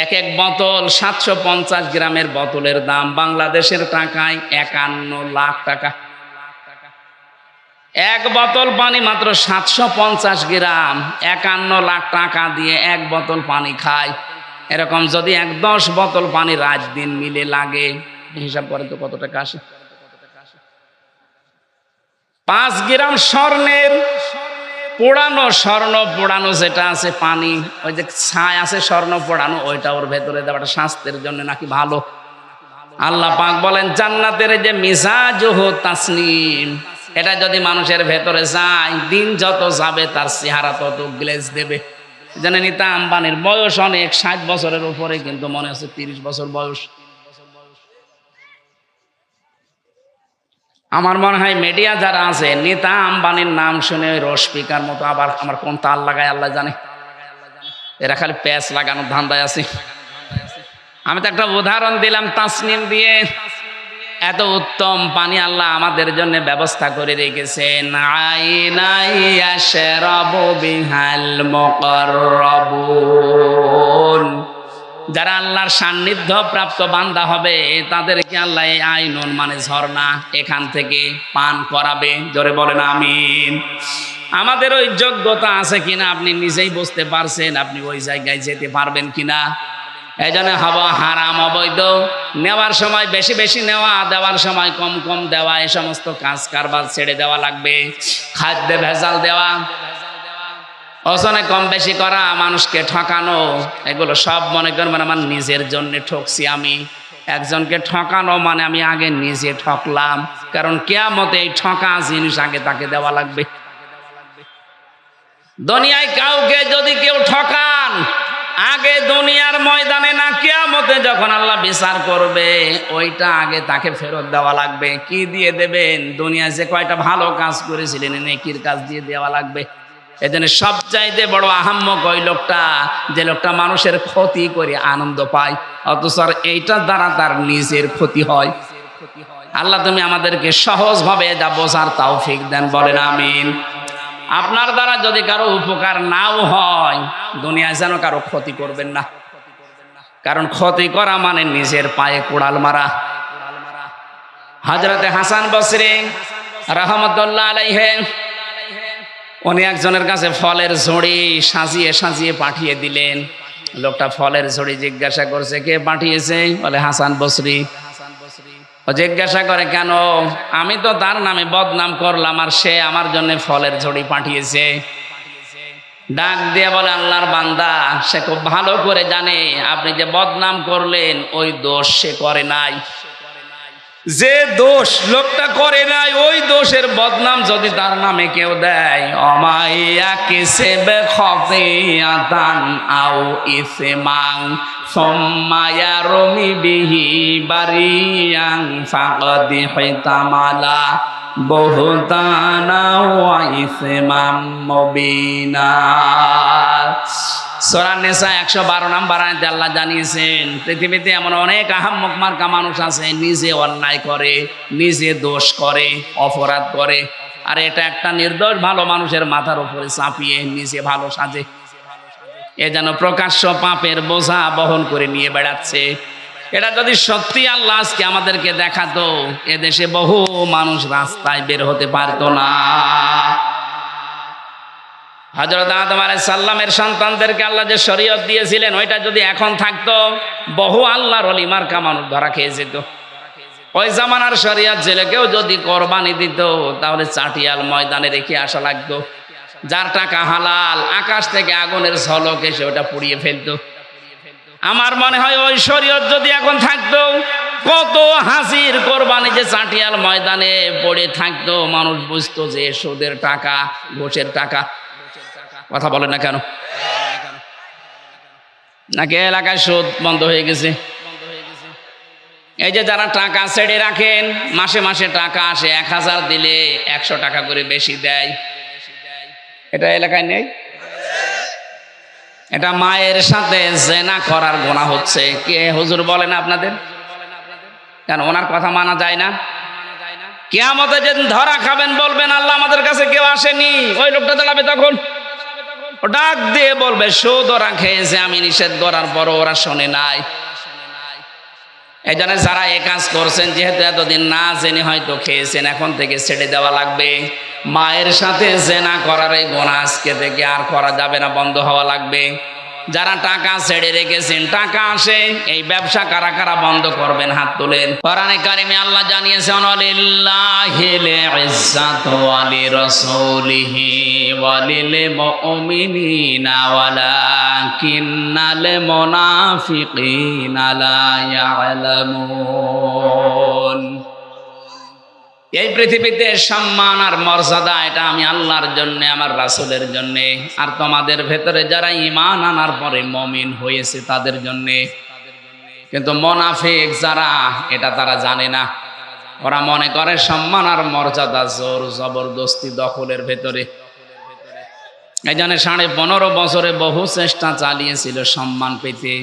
এক এক বোতল 750 গ্রামের বোতলের দাম বাংলাদেশের টাকায় 51 লাখ টাকা। এক বোতল পানি মাত্র 750 গ্রাম, 51 লাখ টাকা দিয়ে এক বোতল পানি খায়। এরকম যদি 10 বোতল পানি রাত দিন মিলে লাগে, হিসাব করে তো কত টাকা আসে? 5 গ্রাম স্বর্ণের পোড়ানো, স্বর্ণ পোড়ানো যেটা আছে পানি, ওই যে ছাই আছে স্বর্ণ পোড়ানো, ওইটা ওর ভেতরে দেওয়াটা স্বাস্থ্যের জন্য নাকি ভালো। আল্লাহ পাক বলেন জান্নাতের যে মিজাজুহু তাসনিম, এটা যদি মানুষের ভেতরে যায়, দিন যত যাবে তার চেহারা তত গ্লেজ দেবে। জানেন নীতা আম্বানির বয়স অনেক, 60 বছরের উপরে, কিন্তু মনে হচ্ছে 30 বছর বয়স। আমার মনে হয় মিডিয়া যারা আছে, নীতা আম্বানির নাম শুনে ওই রসপিকার মতো আবার আমার কোন তাল লাগায় আল্লাহ জানে। এরা খালি প্যাচ লাগানোর ধান্দায় আছে। আমি তো একটা উদাহরণ দিলাম তাসনিম দিয়ে। এত উত্তম পানি আল্লাহ আমাদের জন্য ব্যবস্থা করে রেখেছেন। আইনাই ইয়াশরাবু বিহাল মুকাররাবুন। যারা আল্লাহর সান্নিধ্য প্রাপ্ত বান্দা হবে তাদেরকে আল্লাহ এই আইনুন মানে ঝর্ণা, এখান থেকে পান করাবে। জোরে বলেন আমিন। আমাদের ওই যোগ্যতা আছে কিনা আপনি নিজেই বুঝতে পারছেন, আপনি ওই জায়গায় যেতে পারবেন কিনা। এই জন্য হওয়া হারাম, অবৈধ। নেওয়ার সময় বেশি বেশি নেওয়া, দেওয়ার সময় কম কম দেওয়া, এই সমস্ত কাজ কারবার ছেড়ে দেওয়া লাগবে। খাদ্যে ভেজাল দেওয়া, ওজনে কম বেশি করা, মানুষকে ঠকানো, এগুলো সব মনে করবেন আমার নিজের জন্য ঠকছি আমি। একজনকে ঠকানো মানে আমি আগে নিজে ঠকলাম, কারণ কিয়ামতে এই ঠকা জিনিস আগে তাকে দেওয়া লাগবে। দুনিয়ায় কাউকে যদি কেউ ঠকান, আগে দুনিয়ার ময়দানে না, কিয়ামতে যখন আল্লাহ বিচার করবে, ওইটা আগে তাকে ফেরত দেওয়া লাগবে। কি দিয়ে দেবেন? দুনিয়ায় যে কয়টা ভালো কাজ করেছিলেন নেকির কাজ দিয়ে দেওয়া লাগবে। এজন্য সবচাইতে বড় আহাম্মক ওই লোকটা, যে লোকটা মানুষের ক্ষতি করে আনন্দ পায়, অথচ এইটার দ্বারা তার নিজের ক্ষতি হয়। আল্লাহ তুমি আমাদেরকে সহজভাবে যা বোঝার তৌফিক দেন, বলেন আমিন। আপনার দ্বারা যদি কারো উপকার নাও হয়, দুনিয়ায় যেন কারো ক্ষতি করবেন না, কারণ ক্ষতি করা মানে নিজের পায়ে কুড়াল মারা। হযরতে হাসান বসরি রাহমাতুল্লাহ আলাইহি, উনি একজনের কাছে ফলের ঝুড়ি সাজিয়ে সাজিয়ে পাঠিয়ে দিলেন। লোকটা ফলের ঝুড়ি জিজ্ঞাসা করছে, কে পাঠিয়েছে? বলে হাসান বসরি। ও জিজ্ঞাসা করে, কেন? আমি তো তার নামে বদনাম করলাম, আর সে আমার জন্য ফলের ঝুড়ি পাঠিয়েছে। ডাক দিয়ে বলে, আল্লাহর বান্দা, সে খুব ভালো করে জানে আপনি যে বদনাম করলেন ওই দোষ সে করে নাই। যে দোষ লোকটা করে নাই, ওই দোষের বদনাম যদি তার নামে কেউ দেয়, অমাইয়া কিসেবে খতিয়াতান আও ইসমাং সুম্মায়া রমি বিহি বারিয়াং ফাকাদি হিতামালা বহুতানা ওয়া ইসমাম মুবিনা। সূরা নিসা 112 নম্বর আয়াতে আল্লাহ জানিয়েছেন, পৃথিবীতে এমন অনেক আহাম্মক মার্কা মানুষ আছে, নিজে অন্যায় করে, নিজে দোষ করে, অপরাধ করে, আর এটা একটা নির্দোষ ভালো মানুষের মাথার উপরে চাপিয়ে নিজে ভালো সাজে। এ যেন প্রকাশ্য পাপের বোঝা বহন করে নিয়ে বেড়াচ্ছে। এটা যদি সত্যি আল্লাহ আজকে আমাদেরকে দেখাতো, এদেশে বহু মানুষ রাস্তায় বের হতে পারতো না। হযরত আদম আলাইহিস সালামের সন্তানদেরকে আল্লাহ যে শরীয়ত দিয়েছিলেন, ওইটা যদি এখন থাকতো, বহু আল্লাহর ওলি মার্কা মানুষ ধরা খেয়ে যেত। ওই জামানার শরীয়ত ছেলেকেও যদি কোরবানি দিত, তাহলে চাটিয়াল ময়দানে রেখে আসা লাগতো। যার টাকা হালাল, আকাশ থেকে আগুনের ঝলক এসে ওটা পুড়িয়ে ফেলতো। আমার মনে হয় ওই শরীয়ত যদি এখন থাকতো, কত হাসির কোরবানি যে চাটিয়াল ময়দানে পড়ে থাকতো, মানুষ বুঝতো যে সুদের টাকা, ঘুষের টাকা। কথা বলে না কেন? নাকি এলাকায় সুদ বন্ধ হয়ে গেছে? এই যে যারা টাকা ছেড়ে রাখেন, মাসে মাসে টাকা আসে, 1000 দিলে 100 টাকা করে বেশি দেয়, এটা এলাকায় নেই? এটা মায়ের সাথে জেনা করার গুনাহ হচ্ছে। কে হুজুর বলেন আপনাদের? কেন ওনার কথা মানা যায় না? কিয়ামতে যেদিন ধরা খাবেন, বলবেন আল্লাহ আমাদের কাছে কেউ আসেনি, ওই লোকটা দাঁড়াবে তখন, ডাক দিয়ে বলবে সুদ ওরা খেয়েছে, আমি নিষেধ করার পর ওরা শোনে নাই। এই জন্য যারা এ কাজ করছেন, যেহেতু এতদিন না জেনে হয়তো খেয়েছেন, এখন থেকে ছেড়ে দেওয়া লাগবে। মায়ের সাথে জেনা করার এই গুনাহ আজকে থেকে আর করা যাবে না, বন্ধ হওয়া লাগবে। যারা টাকা ছেড়ে রেখেছেন, টাকা আসে, এই ব্যবসা কারা কারা বন্ধ করবেন? হাত তোলেন। কোরআনে কারিমে আল্লাহ জানিয়েছেন, ওয়ালিল্লাহিল ইজ্জাতু ওয়া লিরাসূলিহি ওয়া লিল মুমিনিনা ওয়ালাকিন্নাল মুনাফিকিনা লা ইয়ালামুন। এই পৃথিবীতে সম্মান আর মর্যাদা, এটা আমি আল্লাহর জন্য, আমার রাসূলের জন্য, আর তোমাদের ভেতরে যারা ঈমান আনার পরে মুমিন হয়েছে তাদের জন্য। কিন্তু মুনাফিক যারা, এটা তারা জানে না। ওরা মনে করে সম্মান আর মর্যাদা জোর জবরদস্তি দখলের ভেতরে। এই জন্য 15.5 বছরে বহু চেষ্টা চালিয়েছিল সম্মান পেতে,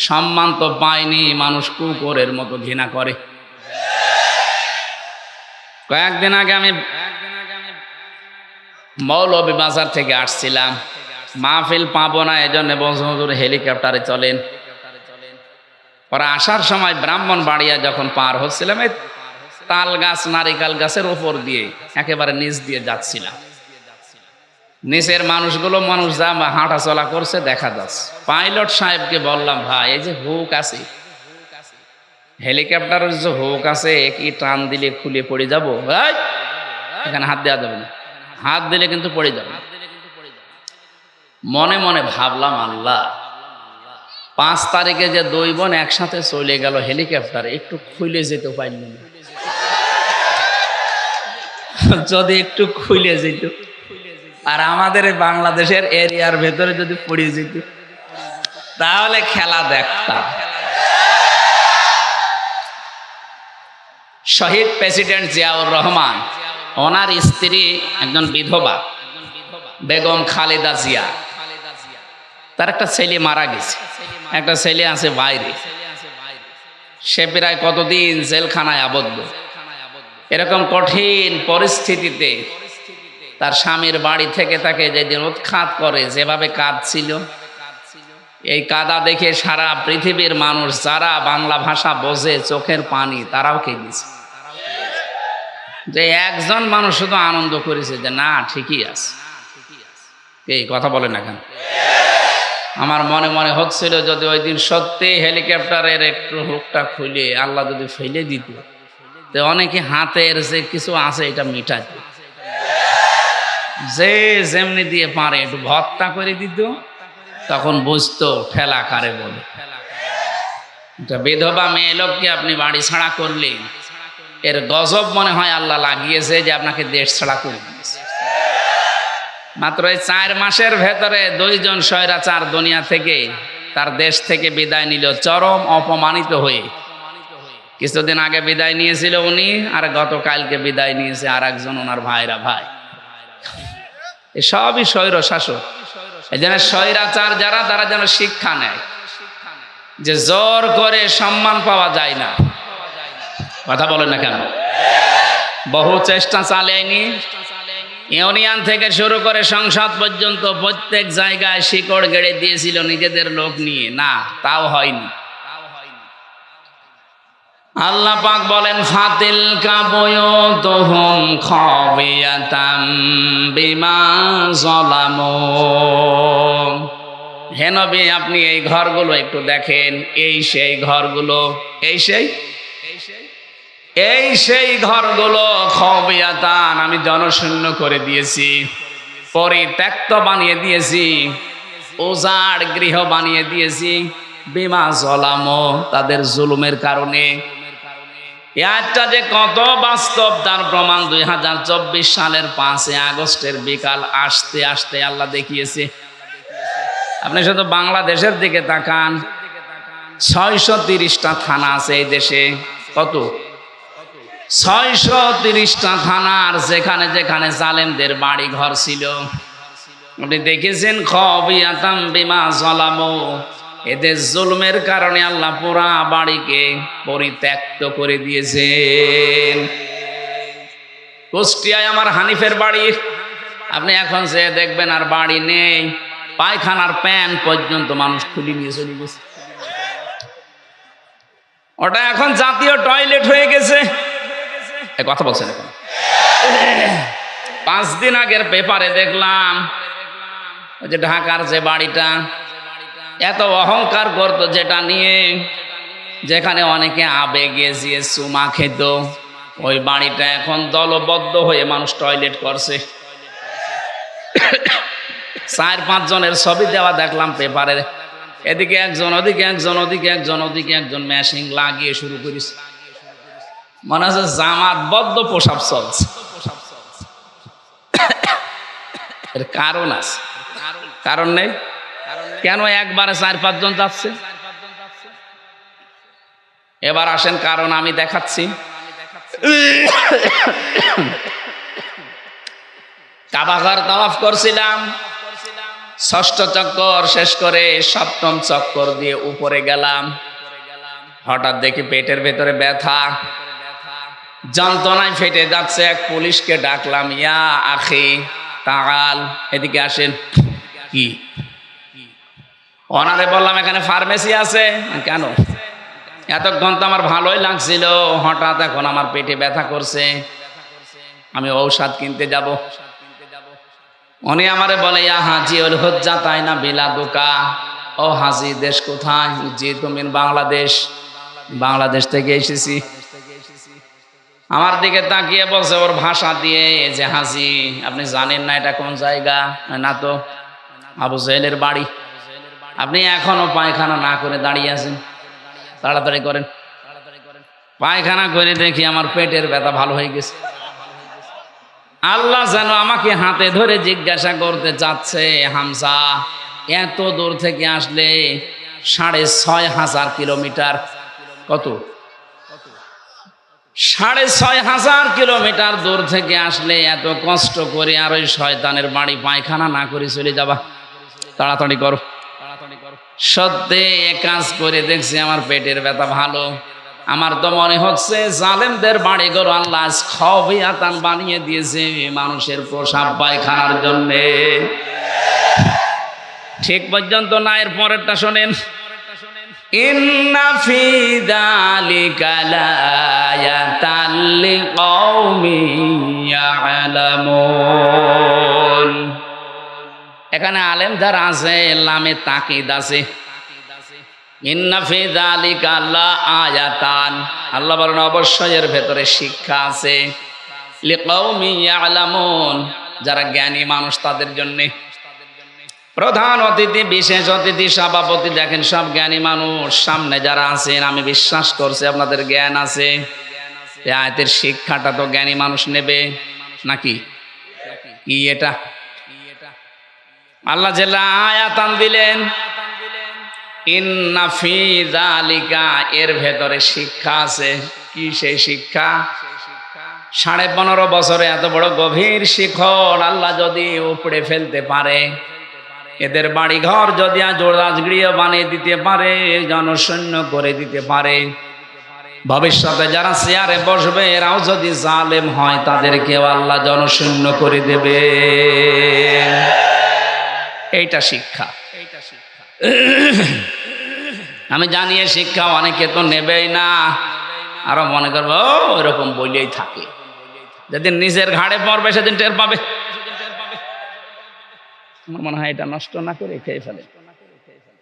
সম্মান তো পায়নি, মানুষ কুকুরের মতো ঘৃণা করে। কয়েকদিন আগে আমি মৌলভীবাজার থেকে আসছিলাম, মাহফিল পাবো না, এই জন্য বছর হেলিকপ্টারে চলেন। ওরা আসার সময় ব্রাহ্মণবাড়িয়া যখন পার হচ্ছিলাম, এই তাল গাছ নারিকেল গাছের ওপর দিয়ে একেবারে নিচ দিয়ে যাচ্ছিলাম। নিচের মানুষগুলো মানুষ যা হাঁটা চলা করছে দেখা যাচ্ছে। পাইলট সাহেবকে বললাম, ভাই এই যে হুক আছে, হেলিকপ্টারের যে হুক আছে, কি টান দিলে খুলে পড়ে যাবো? এখানে হাত দেওয়া যাবে না, হাত দিলে কিন্তু পড়ে যাবে। মনে মনে ভাবলাম, আল্লাহ, 5 তারিখে যে 2 বোন একসাথে চলে গেল হেলিকপ্টার, একটু খুলে যেতে পারল না। যদি একটু খুলে যেত, আর আমাদের বাংলাদেশের এরিয়ার ভেতরে যদি পড়ে যেত, তাহলে খেলা দেখতাম। শহীদ প্রেসিডেন্ট জিয়াউর রহমান, ওনার স্ত্রী একজন বিধবা বেগম খালেদা জিয়া, তার একটা ছেলে মারা গেছে, একটা ছেলে আছে বাইরে, সে প্রায় কতদিন জেলখানায় আবদ্ধ। এরকম কঠিন পরিস্থিতিতে তার স্বামীর বাড়ি থেকে তাকে যেদিন উৎখাত করে, যেভাবে কাঁদছিল, এই কাদা দেখে সারা পৃথিবীর মানুষ যারা বাংলা ভাষা বোঝে, চোখের পানি, তারাও কেঁদেছে। যে একজন মানুষ শুধু আনন্দ করেছে যে না, ঠিকই আছে। এই কথা বলে না কেন? আমার মনে মনে হচ্ছিল, যদি ওই দিন সত্যি হেলিকপ্টারের একটু হুকটা খুলে আল্লাহ যদি ফেলে দিত, তো অনেকে হাতের যে কিছু আছে এটা মিটাত, যে যেমনি দিয়ে পারে একটু ভত্তা করে দিত, তখন বুঝতো ঠেলা কারে বলে। বিধবা মেয়ে লোককে আপনি বাড়ি ছাড়া করলেন, এর গজব মনে হয় আল্লাহ লাগিয়েছে যে আপনাকে দেশ ছাড়া করে দিয়েছে। মাত্র এই 4 মাসের ভেতরে 2 জন স্বৈরাচার দুনিয়া থেকে, তার দেশ থেকে বিদায় নিল চরম অপমানিত হয়ে। কিছুদিন আগে বিদায় নিয়েছিল উনি, আর গতকালকে বিদায় নিয়েছে আর একজন ওনার ভাইরা ভাই। সবই স্বৈর শাসক। এই জন্য স্বৈরাচার যারা, তারা যেন শিক্ষা নেয় যে জোর করে সম্মান পাওয়া যায় না। কথা বলেন না কেন? বহু চেষ্টা চালায়নি, ইউনিয়ন থেকে শুরু করে সংসদ পর্যন্ত প্রত্যেক জায়গায় শিকড় গেড়ে দিয়েছিল নিজেদের লোক নিয়ে, না তাও হয়নি। আল্লাহ পাক বলেন, ফাতিল কাবুয়ুতুহুম খাবিয়াতাম বিমা যালামু। হে নবী, আপনি এই ঘরগুলো একটু দেখেন, এই সেই ঘরগুলো, এই সেই ঘরগুলো খাবিয়াতান, আমি জনশূন্য করে দিয়েছি, পরিত্যক্ত বানিয়ে দিয়েছি, উজাড় গৃহ বানিয়ে দিয়েছি, বিমা যালামু, তাদের জুলুমের কারণে। একটা যে কত বাস্তব তার প্রমাণ 2024 সালের 5 আগস্টের বিকাল আসতে আসতে আল্লাহ দেখিয়েছে। আপনি শুধু বাংলাদেশের দিকে তাকান, 630টা থানা আছে এই দেশে। কত? 630টা থানার যেখানে যেখানে জালেমদের বাড়ি ঘর ছিল, আপনি দেখেছেন খাবিয়াতাম বিমা যালামু, এদের জুলুমের কারণে আল্লাহ পুরা বাড়িকে পরিত্যক্ত করে দিয়েছেন। কুষ্টিয়ায় আমার হানিফের বাড়ি, আপনি এখন যে দেখবেন আর বাড়ি নেই, পায়খানার প্যান পর্যন্ত মানুষ খুলে নিয়ে চলে গেছে। ওটা এখন জাতীয় টয়লেট হয়ে গেছে। কথা বলছেন এখন? 5 দিন আগের পেপারে দেখলাম, ওই যে ঢাকার যে বাড়িটা এত অহংকার করতো, যেটা নিয়ে, যেখানে অনেকে আবেগে গিয়ে চুমা খেত, ওই বাড়িটা এখন দলবদ্ধ হয়ে মানুষ টয়লেট করছে। 4-5 জনের ছবি দেওয়া দেখলাম পেপারে, এদিকে একজন, ওদিকে একজন, ওদিকে একজন, ওদিকে একজন, মেশিন লাগিয়ে শুরু করিস। মনে হচ্ছে জামাত বদ্ধ প্রসাব চলছে। এর কারণ আছে, কারণ নেই কেন? একবারে 4-5 জন যাচ্ছে। এবার আসেন কারণ আমি দেখাচ্ছি। কাবাঘর তাওয়াফ করছিলাম, 6ষ্ঠ চক্কর শেষ করে 7ম চক্কর দিয়ে উপরে গেলাম। হঠাৎ দেখি পেটের ভেতরে ব্যথা, যন্ত্রণায় ফেটে যাচ্ছে। এক পুলিশকে ডাকলাম, ইয়া আখি তাআল, এদিকে আসেন। কি? ওনারে বললাম এখানে ফার্মেসি আছে। কেন? এতক্ষণ তো আমার ভালোই লাগছিল, হঠাৎ এখন আমার পেটে ব্যথা করছে, আমি ঔষধ কিনতে যাব। উনি আমারে বলে, ইয়া হাজি ওল হজ্জা তাই না বিলাদুকা, ও হাজি দেশ কোথায়? জি তুমি বাংলাদেশ। বাংলাদেশ থেকে এসেছি। আমার দিকে তাকিয়ে বলছে ওর ভাষা দিয়ে যে, হাজি আপনি জানেন না এটা কোন জায়গা? না তো, আবু জাহেলের বাড়ি। আপনি এখনো পায়খানা না করে দাঁড়িয়ে আছেন, তাড়াতাড়ি করেন। পায়খানা করে দেখি আমার পেটের ব্যথা ভালো হয়ে গেছে। আল্লাহ যেন আমাকে হাতে ধরে জিজ্ঞাসা করতে চাচ্ছে, হামজা এত দূর থেকে আসলে 6,500 কিলোমিটার, কত 6,500 কিলোমিটার দূর থেকে আসলে এত কষ্ট করে আর ওই শয়তানের বাড়ি পায়খানা না করে চলে যাবা, তাড়াতাড়ি করো। সত্যি এ কাজ করে দেখছি আমার পেটের ব্যথা ভালো। আমার তো মনে হচ্ছে জালেমদের বাড়ি ঘর আল্লাহ খবিয়াতান বানিয়ে দিয়েছে মানুষের প্রসাব পায়খানার জন্যে। ঠিক পর্যন্ত না, এর পরেরটা শোনেন। ইন্না ফি যালিকা লায়াতাল লিকাউমিন ইয়ালামুন। এখানে আলেম যারা আছে লামে তাকিদ আছে। ইন্না ফি যালিকা লাআয়াতান, আল্লাহ বলেন অবশ্যই এর ভেতরে শিক্ষা আছে। লিকাউমিন ইয়ালামুন, যারা জ্ঞানী মানুষ তাদের জন্য। প্রধান অতিথি, বিশেষ অতিথি, সভাপতি, দেখেন সব জ্ঞানী মানুষ। সামনে যারা আছেন আমি বিশ্বাস করছি আপনাদের জ্ঞান আছে। এই আয়াতের শিক্ষাটা তো জ্ঞানী মানুষ নেবে নাকি? কি এটা? আল্লাহ জেলা আয়াতান দিলেন, ইন্না ফি যালিকা, এর ভেতরে শিক্ষা আছে। কি সেই শিক্ষা? 15.5 বছরে এত বড় গভীর শিখর আল্লাহ যদি উপড়ে ফেলতে পারে, এদের বাড়ি ঘর যদি জোড়াজগড়িয়ে বানিয়ে দিতে পারে, জনশূন্য করে দিতে পারে, ভবিষ্যতে যারা চেয়ারে বসবে এরাও যদি জালেম হয় তাদেরকেও আল্লাহ জনশূন্য করে দেবে। এইটা শিক্ষা। আমি জানি এই শিক্ষা অনেকে তো নেবেই না, আরো মনে করবো ওইরকম বইলেই থাকে। যেদিন নিজের ঘাড়ে পড়বে সেদিন টের পাবে। আমার মনে হয় এটা নষ্ট না করে খেয়ে ফেলে,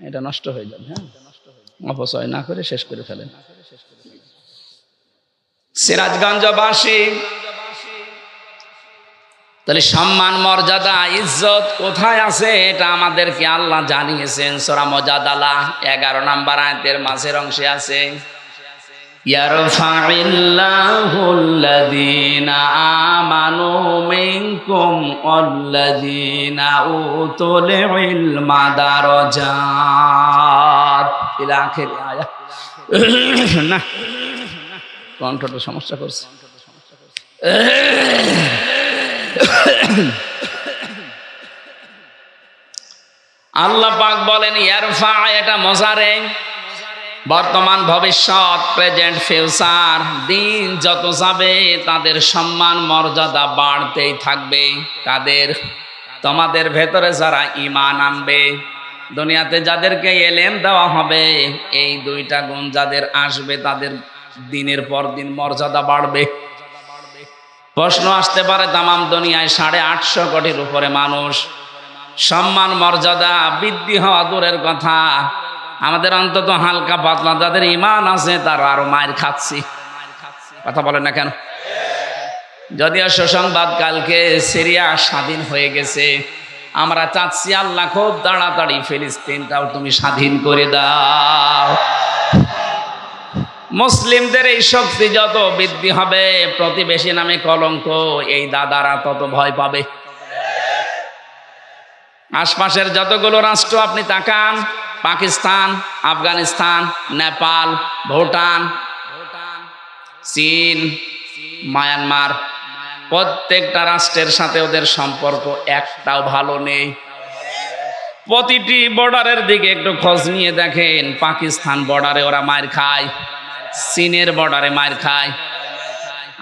এটা নষ্ট হয়ে যাবে। হ্যাঁ, অপচয় না করে শেষ করে ফেলেন। সিরাজগঞ্জবাসী, তাহলে সম্মান, মর্যাদা, ইজ্জত কোথায় আছে এটা আমাদেরকে আল্লাহ জানিয়েছেন। সূরা মুজাদালা 11 নম্বর আয়াতের মাঝের অংশে আছে, ইয়ারফাইল্লাহুল্লাযীনা আমানু মিনকুম ওয়াল্লাযীনা উতুল ইলমা দারাজাত ইলা আখির আয়াত। না, কণ্ঠটা সমস্যা করছে। আল্লাহ পাক বলেন ইয়ারফা, এটা মজারে, বর্তমান, ভবিষ্যৎ, প্রেজেন্ট, ফিউচার। দিন যত যাবে তাদের সম্মান মর্যাদা বাড়তেই থাকবে। কাদের? তোমাদের ভেতরে যারা ঈমান আনবে, দুনিয়াতে যাদেরকে ইলম দেওয়া হবে, এই দুইটা গুণ যাদের আসবে তাদের দিনের পর দিন মর্যাদা বাড়বে। প্রশ্ন আসতে পারে, তামাম দুনিয়ায় 850 কোটির উপরে মানুষ, সম্মান মর্যাদা বৃদ্ধি হওয়া দূরের কথা, আমাদের অন্তত হালকা পাতলা যাদের ঈমান আছে তারা আরো মায়ের খাচ্ছি। কথা বলেন না কেন? যদিও সুসংবাদ, কালকে সিরিয়া স্বাধীন হয়ে গেছে। আমরা চাচ্ছি আল্লাহ খুব তাড়াতাড়ি ফিলিস্তিনটাও তুমি স্বাধীন করে দাও। মুসলিমদের এই শক্তি যত বৃদ্ধি হবে, প্রতিবেশী নামে কলঙ্ক, এই দাদারা তত ভয় পাবে। আশপাশের যতগুলো রাষ্ট্র আপনি তাকান, পাকিস্তান, আফগানিস্তান, নেপাল, ভুটান, চীন, মায়ানমার, প্রত্যেকটা রাষ্ট্রের সাথে ওদের সম্পর্ক একটাও ভালো নেই। প্রতিটি বর্ডারের দিকে একটু খোঁজ নিয়ে দেখেন, পাকিস্তান বর্ডারে ওরা মার খায়, চীনের বর্ডারে মার খায়,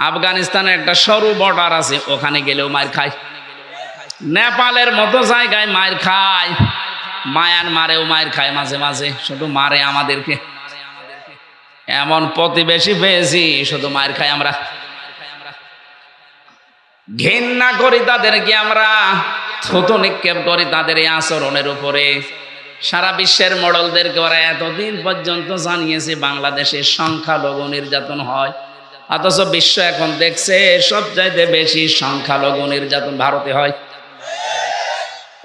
আফগানিস্তানের একটা সরু বর্ডার আছে ওখানে গেলেও মার খায়, নেপালের মতো জায়গায় মার খায়, মায়ানমারেও মার খায় মাঝে মাঝে, শুধু মারে আমাদেরকে। এমন প্রতিবেশী পেয়েছি শুধু মার খাই আমরা, ঘৃণা করি তাদেরকে আমরা, থুতু নিক্ষেপ করি তাদের এই আচরণের উপরে। সারা বিশ্বের মডেলদেরকে ওরা এতদিন পর্যন্ত জানিয়েছে বাংলাদেশে সংখ্যালঘু নির্যাতন হয়, অথচ বিশ্ব এখন দেখছে সবচাইতে বেশি সংখ্যালঘু নির্যাতন ভারতে হয়।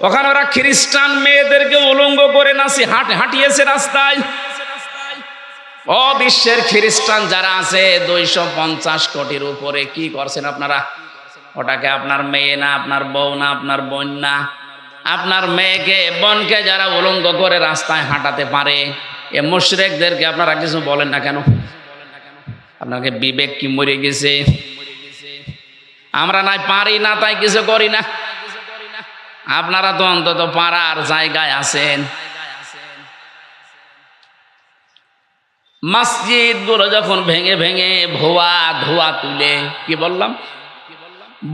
ওখানে ওরা খ্রিস্টান মেয়েদেরকে উলঙ্গ করে নাচি হাঁটিয়েছে রাস্তায়। ও বিশ্বের খ্রিস্টান যারা আছে 250 কোটির উপরে, কি করছেন আপনারা? ওটাকে আপনার মেয়ে না, আপনার বউ না, আপনার বোন না, আপনার মেয়েকে বোনকে যারা উলঙ্গ করে রাস্তায় হাঁটাতে পারে, এ মুশরিকদেরকে আপনারা কিছু বলেন না কেন? আপনাকে বিবেক কি মরে গেছে? আমরা নাই পারি না তাই কিছু করি না, আপনারা তো অন্তত পারার জায়গায় আছেন। মসজিদ গুলো যখন ভেঙে ভেঙে ভুয়া ধোয়া তুলে, কি বললাম,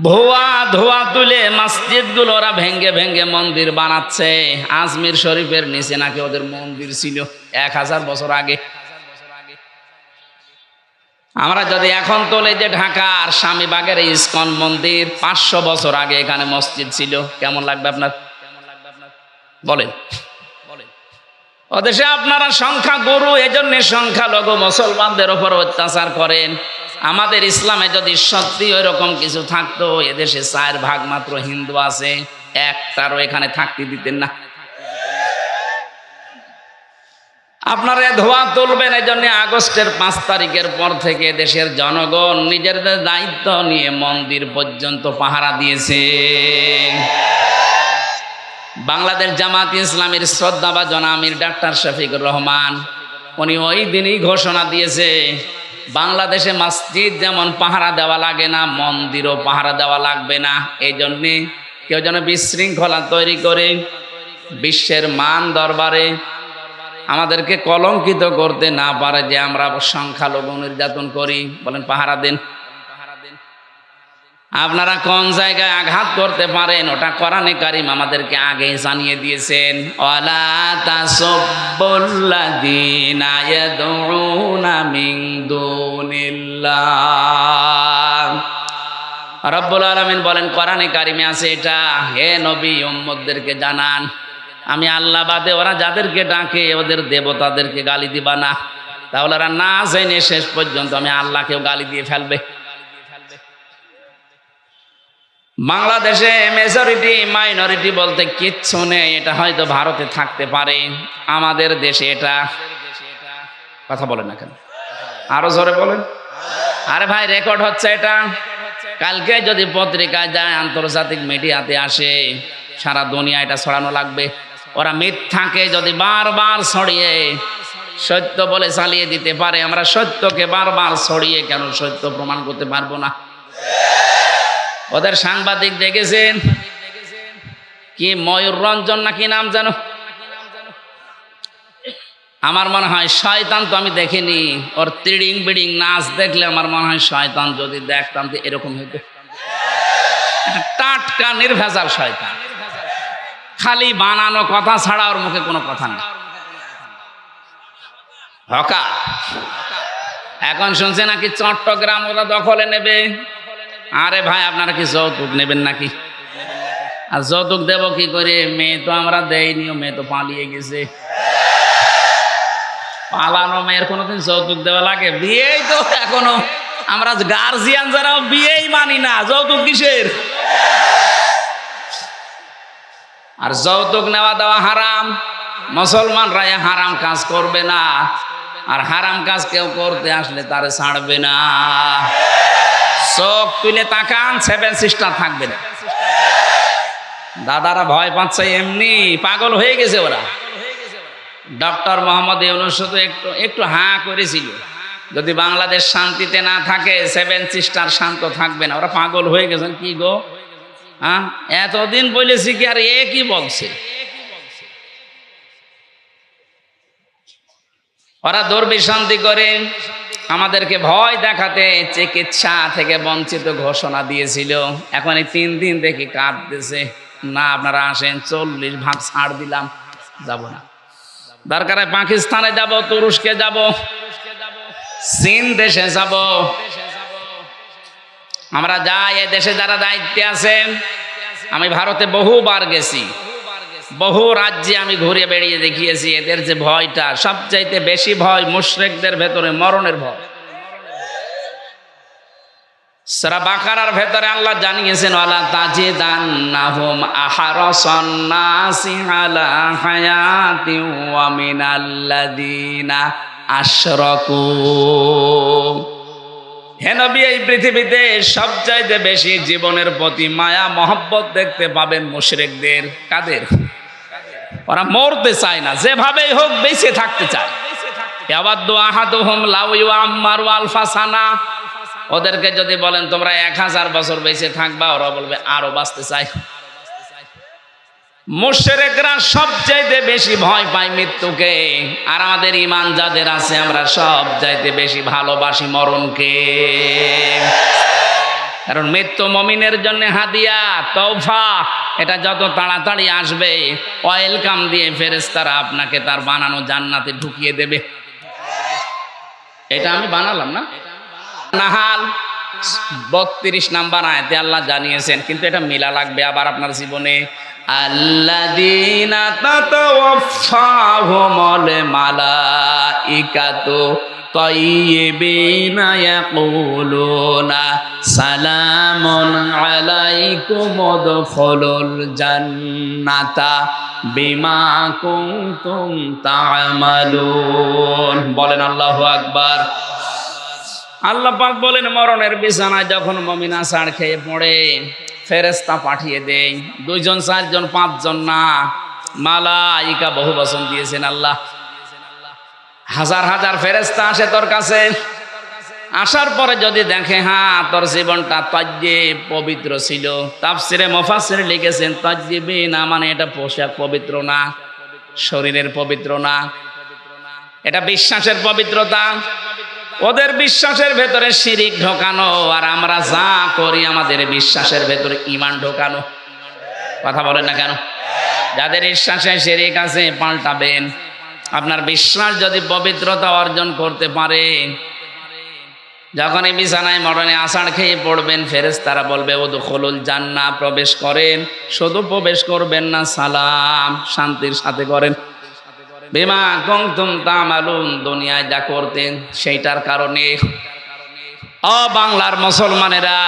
ভুয়া ধোয়া তুলে মসজিদ গুলো ওরা ভেঙ্গে ভেঙ্গে মন্দির বানাচ্ছে। আজমির শরীফের নিচে নাকি ওদের মন্দির ছিল 1000 বছর আগে। আমরা যদি এখন তোলে যে ঢাকার স্বামীবাগের ইসকন মন্দির 500 বছর আগে এখানে মসজিদ ছিল, কেমন লাগবে আপনার? বলেন। ওদেশে আপনারা সংখ্যা গুরু, এজন্য সংখ্যালঘু মুসলমানদের উপর অত্যাচার করেন। আমাদের ইসলামে যদি সত্যি ওই রকম কিছু থাকতো, এদেশে 4 ভাগ মাত্র হিন্দু আছে, একটারও এখানে থাকতে দিতেন না। আপনারা ধোয়া তুলবেন, এই জন্য আগস্টের 5 তারিখের পর থেকে দেশের জনগণ নিজেদের দায়িত্ব নিয়ে মন্দির পর্যন্ত পাহারা দিয়েছে। বাংলাদেশ জামাত ইসলামের শ্রদ্ধাভাজন আমির ডাক্তার শফিকুর রহমান, উনি ওই দিনই ঘোষণা দিয়েছে বাংলাদেশে মসজিদ যেমন পাহারা দেওয়া লাগে না, মন্দিরও পাহারা দেওয়া লাগবে না। এই জন্যে কেউ যেন বিশৃঙ্খলা তৈরি করে বিশ্বের মান দরবারে আমাদেরকে কলঙ্কিত করতে না পারে যে আমরা সংখ্যালঘু নির্যাতন করি। বলেন পাহারা দেন। আপনারা কোন জায়গায় আঘাত করতে পারেন ওটা কোরআনে কারীম আমাদেরকে আগে জানিয়ে দিয়েছেন। ওয়ালা তাসুবুল্লাযীনা ইয়াদউনা মিন দুনিল্লাহ। রব্বুল আলামিন বলেন কোরআনে কারীমে আছে এটা, হে নবী উম্মতদেরকে জানান আমি আল্লাহ বাদে ওরা যাদেরকে ডাকে ওদের দেবতাদেরকে গালি দিবা না, তাহলে ওরা না জেনে শেষ পর্যন্ত আমি আল্লাহকেও গালি দিয়ে ফেলবে। বাংলাদেশে মেজরিটি মাইনরিটি বলতে কিচ্ছু নেই, এটা হয়তো ভারতে থাকতে পারে, আমাদের দেশে এটা। কথা বলেন না কেন? আরো জোরে বলেন। আরে ভাই রেকর্ড হচ্ছে এটা, কালকে যদি পত্রিকায় যায়, আন্তর্জাতিক মিডিয়াতে আসে, সারা দুনিয়া এটা ছড়ানো লাগবে। ওরা মিথ্যাকে যদি বারবার ছড়িয়ে সত্য বলে চালিয়ে দিতে পারে, আমরা সত্যকে বারবার ছড়িয়ে কেন সত্য প্রমাণ করতে পারবো না? ওদের সাংবাদিক দেখেছেন কি, ময়ূর রঞ্জন না কি নাম জানো, আমার মনে হয় শয়তান, তো আমি দেখিনি, ওর তিড়িং বিড়িং নাচ দেখলে আমার মনে হয় শয়তান যদি দেখতাম তো এরকম হইতো। টাটকা নির্ভেজাল শয়তান, খালি বানানো কথা ছাড়া ওর মুখে কোনো কথা নেই। হকা এখন শুনছে নাকি চট্টগ্রাম ওরা দখলে নেবে। আরে ভাই আপনারা কি যৌতুক নেবেন নাকি? আর যৌতুক দেব কি করে? মেয়ে তো আমরা দেইনি, মেয়ে তো পালিয়ে গেছে। পালানো মেয়ের কোনোদিন যৌতুক দেওয়া লাগে? বিয়েই তো এখনো আমরা গার্জিয়ান যারা বিয়েই মানি না, যৌতুক কিসের? আর যৌতুক নেওয়া দেওয়া হারাম, মুসলমানরা হারাম কাজ করবে না, আর হারাম কাজ কেউ করতে আসলে তারে ছাড়বে না। চোখ তুলে তাকান, 7 সিস্টার থাকবে না। দাদারা ভয় পাচ্ছে, এমনি পাগল হয়ে গেছে ওরা। ডক্টর মোহাম্মদ ইউনূস তো একটু হাঁ করেছিল, যদি বাংলাদেশ শান্তিতে না থাকে 7 সিস্টার শান্ত থাকবে না। ওরা পাগল হয়ে গেছেন। কি গো, হ্যাঁ এতদিন বলেছি কি, আর এ কি বলছে? ওরা দুর্বিসন্ধি করে আমাদেরকে ভয় দেখাতে চিকিৎসা থেকে বঞ্চিত ঘোষণা দিয়েছিল। এখন এই 3 দিন দেখি কাঁদতেছে, না আপনারা আসেন, 40 ভাগ ছাড় দিলাম, যাব না। দরকার হয় পাকিস্তানে যাব, তুরস্কে যাব, চীন দেশে যাব, আমরা যাই। এ দেশে যারা দায়িত্বে আছেন আমি ভারতে বহুবার গেছি, বহু রাজ্যে আমি ঘুরে বেড়িয়ে দেখিয়েছি। এদের যে ভয়টা, সবচাইতে বেশি ভয় মুশরিকদের ভেতরে মরণের ভয়। সূরা বাকারার ভেতরে আল্লাহ জানিয়েছেন, ওয়ালা তাজিদান্নাহুম আহরাসান নাসি আলা হায়াতিন ওয়া মিনাল্লাযিনা আশরাকু। হে নবী, এই পৃথিবীতে সবচাইতে বেশি জীবনের প্রতি মায়া মহব্বত দেখতে পাবেন মুশরিকদের। কাদের? ওরা মরতে চায় না, যেভাবেই হোক বেঁচে থাকতে চায়। ইয়াওয়াদ্দু আহাদুহুম লাউ ইউআম্মারু আলফা সানা। ওদেরকে যদি বলেন তোমরা 1000 বছর বেঁচে থাকবা, ওরা বলবে আরো বাঁচতে চাই। মুশরিকরা সবচাইতে বেশি ভয় পায় মৃত্যুকে, আর আমাদের ঈমান যাদের আছে আমরা সবচাইতে বেশি ভালোবাসি মরণকে। কারণ মৃত্যু মুমিনের জন্য হাদিয়া, তওফা। এটা যত তাড়াতাড়ি আসবে, ওয়েলকাম দিয়ে ফেরেশতারা আপনাকে তার বানানো জান্নাতে ঢুকিয়ে দেবে। এটা আমি বানালাম না। নাহাল 32 নাম্বার আয়াতে আল্লাহ জানিয়েছেন, কিন্তু এটা মিলা লাগবে আবার আপনার জীবনে। আল্লাযীনা তাতাওয়াফফাহুমুল মালাইকাতু তাইয়্যিবিনা ইয়াকুলুনা সালামুন আলাইকুম উদখুলুল জান্নাতা বিমা কুনতুম তা'মালুন। বলেন আল্লাহু আকবার। আল্লাহ পাক বলেন, মরণের বিছানায় যখন মুমিন আছাড় খেয়ে পড়ে, ফেরেশতা পাঠিয়ে দেয়। 2 জন 4 জন 5 জন না, মালাইকা বহু বচন দিয়েছেন আল্লাহ। হাজার হাজার ফেরেশতা আসে তোর কাছে। আসার পরে যদি দেখে হ্যাঁ তোর জীবনটা তাজ্জিব পবিত্র ছিল, তাফসিরে মুফাসসির লিখেছেন তাজ্জিবিনা মানে এটা পোশাক পবিত্র না, শরীরের পবিত্র না, এটা বিশ্বাসের পবিত্রতা। ওদের বিশ্বাসের ভেতরে শিরিক ঢোকানো, আর আমরা যা করি আমাদের বিশ্বাসের ভেতরে ঈমান ঢোকানো। কথা বলেন না কেন? যাদের বিশ্বাসে শিরিক আছে পাল্টাবেন। আপনার বিশ্বাস যদি পবিত্রতা অর্জন করতে পারে, যখন এই বিছানায় মরণে আষাঢ় খেয়ে পড়বেন, ফেরেশতারা বলবে উদখুলুল জান্নাহ, প্রবেশ করেন। শুধু প্রবেশ করবেন না, সালাম শান্তির সাথে করেন। বিমা কুনতুম তা'মালুন, দুনিয়ায় যা করতেন সেইটার কারণে। ও বাংলার মুসলমানেরা,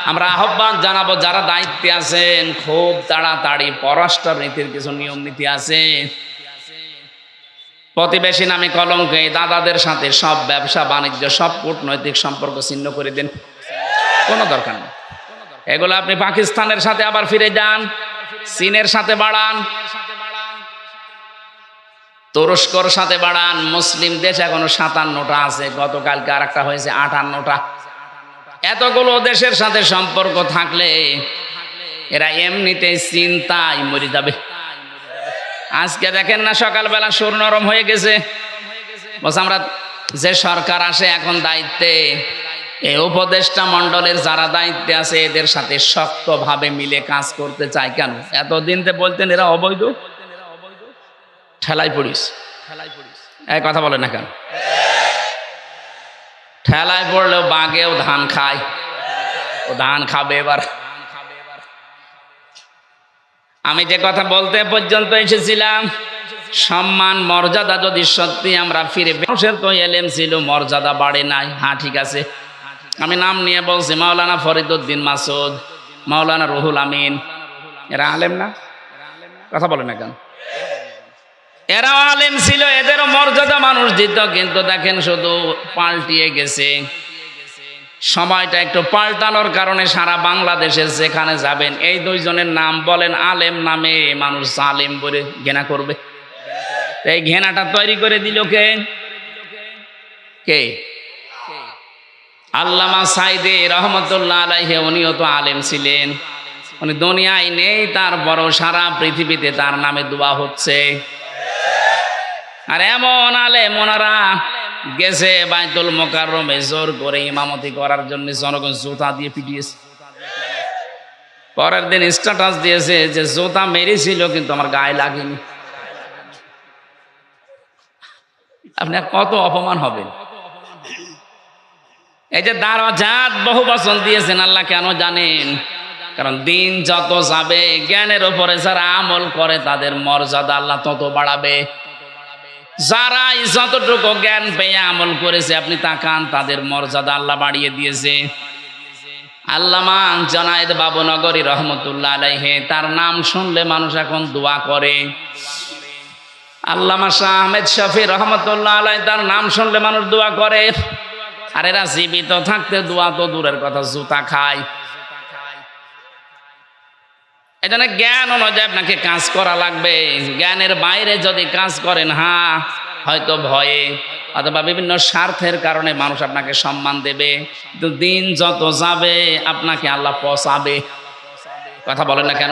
আমরা আহ্বান জানাবো যারা দায়িত্বে আছেন, খুব তাড়াতাড়ি পররাষ্ট্রনীতির কিছু নিয়ম নীতি আছে। প্রতিবেশী নামে কলঙ্কে দাদাদের সাথে সব ব্যবসা বাণিজ্য সব কূটনৈতিক সম্পর্ক ছিন্ন করে দেন, কোনো দরকার নেই। এগুলো আপনি পাকিস্তানের সাথে আবার ফিরে যান, চীনের সাথে বাড়ান, তুরস্কর সাথে বাড়ান। মুসলিম দেশ এখনো 57টা আছে, গতকালকে আর একটা হয়েছে 58টা। এতগুলো দেশের সাথে সম্পর্ক থাকলে এরা এমনিতেই চিন্তায় মরে যাবে। আজকে দেখেন না, সকালবেলা সুর নরম হয়ে গেছে। বস আমরা যে সরকার আসে এখন দায়িত্বে, এই উপদেষ্টা মণ্ডলের যারা দায়িত্বে আছে এদের সাথে শক্তভাবে মিলে কাজ করতে চায়। কেন? এতদিন তো বলতেন এরা অবৈধ, ঠেলায় পড়িস। এই কথা বলে না কেন? ঠেলায় পড়লেও বাঘেও ধান খায়, ও ধান খাবে এবার। আমি যে কথা বলতে পর্যন্ত এসেছিলাম, সম্মান মর্যাদা যদি সত্যি আমরা ফিরে পেয়ে, মানুষের তো এলেম ছিল, মর্যাদা বাড়ে নাই। হ্যাঁ ঠিক আছে, আমি নাম নিয়ে বলছি, মাওলানা ফরিদউদ্দিন মাসুদ, মাওলানা রুহুল আমিন, এরা আলেম না? কথা বলে না কেন? এরাও আলেম ছিল, এদেরও মর্যাদা মানুষ দিত। কিন্তু দেখেন শুধু পাল্টিয়ে গেছে। সময়টা একটু পাল্টানোর কারণে সারা বাংলাদেশে যেখানে যাবেন এই 2 জনের নাম বলেন, আলেম নামে মানুষ জালেম বলে ঘৃণা করবে। এই ঘৃণাটা তৈরি করে দিল কে? কে? আল্লামা সাইদি রহমতুল্লাহ আলাইহি, উনিও তো আলেম ছিলেন। উনি দুনিয়ায় নেই, তারপরও সারা পৃথিবীতে তার নামে দোয়া হচ্ছে। আর এমন আলেম, ওনারা গেছে বাইতুল মুকাররমে জোর করে ইমামতি করার জন্য, জনগণ জুতা দিয়ে পিটিয়েছে। পরের দিন স্ট্যাটাস দিয়েছে যে জুতা মেরেছিল কিন্তু আমার গায়ে লাগেনি। আপনি কত অপমান হবেন? এই যে দারাজাত বহু বচন দিয়েছেন আল্লাহ, কেন জানেন? কারণ দিন যত যাবে জ্ঞানের উপরে যারা আমল করে তাদের মর্যাদা আল্লাহ তত বাড়াবে। যারা যতটুকু জ্ঞান পেয়ে আমল করেছে আপনি তাকান, তাদের মর্যাদা আল্লাহ বাড়িয়ে দিয়েছে। আল্লামা জনায়েদ বাবুনগরী রহমতুল্লাহ আলাইহি, তার নাম শুনলে মানুষ এখন দোয়া করে। আল্লামা শাহ আহমেদ শফি রহমতুল্লাহ আলাইহি, তার নাম শুনলে মানুষ দোয়া করে। আর এরা জীবিত থাকতে দোয়া তো দূরের কথা, জুতা খায়। এই জন্য জ্ঞান অনুযায়ী আপনাকে কাজ করা লাগবে। জ্ঞানের বাইরে যদি কাজ করেন, হয়তো ভয়ে অথবা বিভিন্ন স্বার্থের কারণে মানুষ আপনাকে সম্মান দেবে, কিন্তু দিন যত যাবে আপনাকে আল্লাহ পচাবে। কথা বলেন না কেন?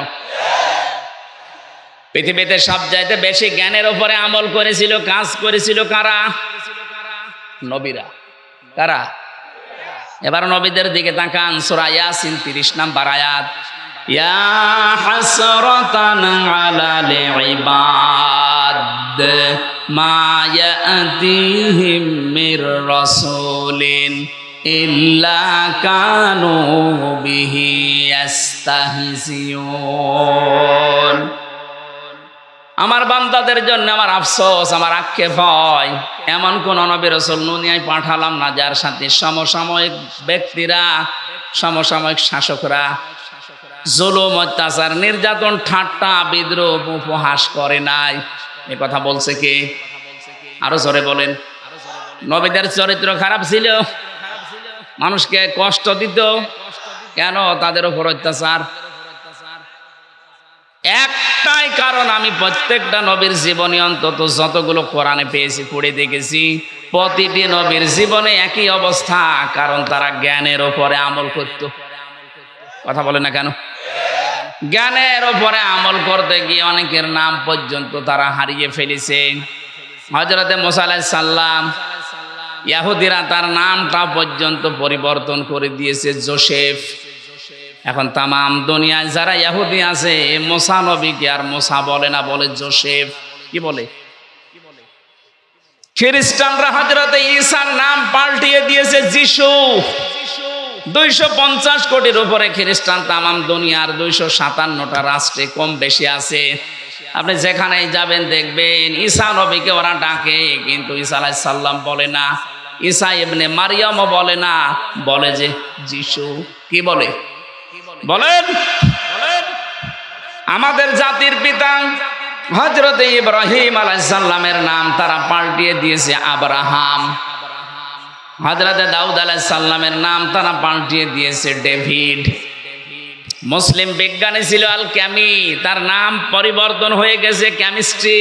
পৃথিবীতে সবচাইতে বেশি জ্ঞানের উপরে আমল করেছিল, কাজ করেছিল কারা? নবীরা। কারা? এবার নবীদের দিকে তাকান, সূরা ইয়াসিন 30 নম্বর আয়াত। ইয়া হাসরাতান আলাল ইবাদ মা ইয়াতিহিম মির রাসূলিন ইল্লা কানু বিহি ইস্তাহজিউন। আমার বান্দাদের জন্য আমার আফসোস, আমার আক্ষেপ হয়, এমন কোন নবী রাসূল দুনিয়ায় পাঠালাম না যার সাথে সমসাময়িক ব্যক্তিরা, সমসাময়িক শাসকরা জুলুম, অত্যাচার, নির্যাতন, ঠাট্টা, বিদ্রোহ, উপহাস করে নাই। এ কথা বলছে কে? আরো জোরে বলেন। নবীদের চরিত্র খারাপ ছিল, মানুষকে কষ্ট দিত। কেন তাদের উপর অত্যাচার? একটাই কারণ, আমি প্রত্যেকটা নবীর জীবনে অন্তত যতগুলো কোরআনে পেয়েছি, পড়ে দেখেছি, প্রতিটি নবীর জীবনে একই অবস্থা, কারণ তারা জ্ঞানের উপরে আমল করত। কথা বলে না কেন? জ্ঞানের উপরে আমল করতে গিয়ে অনেকের নাম পর্যন্ত তারা হারিয়ে ফেলেছে। হযরতে মুসা আলাইহিস সালাম, ইহুদিরা তার নামটা পর্যন্ত পরিবর্তন করে দিয়েছে জোসেফ। এখন তামাম দুনিয়ায় যারা ইহুদি আছে, মুসা নবীকে আর মুসা বলে না, বলে জোসেফ। কি বলে? খ্রিস্টানরা হযরতে ঈসার নাম পাল্টিয়ে দিয়েছে যিশু। 250 কোটির উপরে খ্রিস্টান তামাম দুনিয়ার 257টা রাষ্ট্রে কম বেশি আছে। আপনি যেখানেই যাবেন দেখবেন ঈসা নবীকে ওরা ডাকে, কিন্তু ঈসা আলাইহিস সালাম বলে না, ঈসা ইবনে মারিয়ামও বলে না, বলে যে যিশু। কি বলে? বলেন। আমাদের জাতির পিতা হযরতে ইব্রাহিম আলাইহিস সালামের নাম তারা পাল্টিয়ে দিয়েছে আব্রাহাম। হযরতে দাউদ আলাইহিস সালামের নাম তারা পাল্টিয়ে দিয়েছে ডেভিড। মুসলিম বিজ্ঞানী ছিল আল ক্যামি, তার নাম পরিবর্তন হয়ে গেছে কেমিস্ট্রি।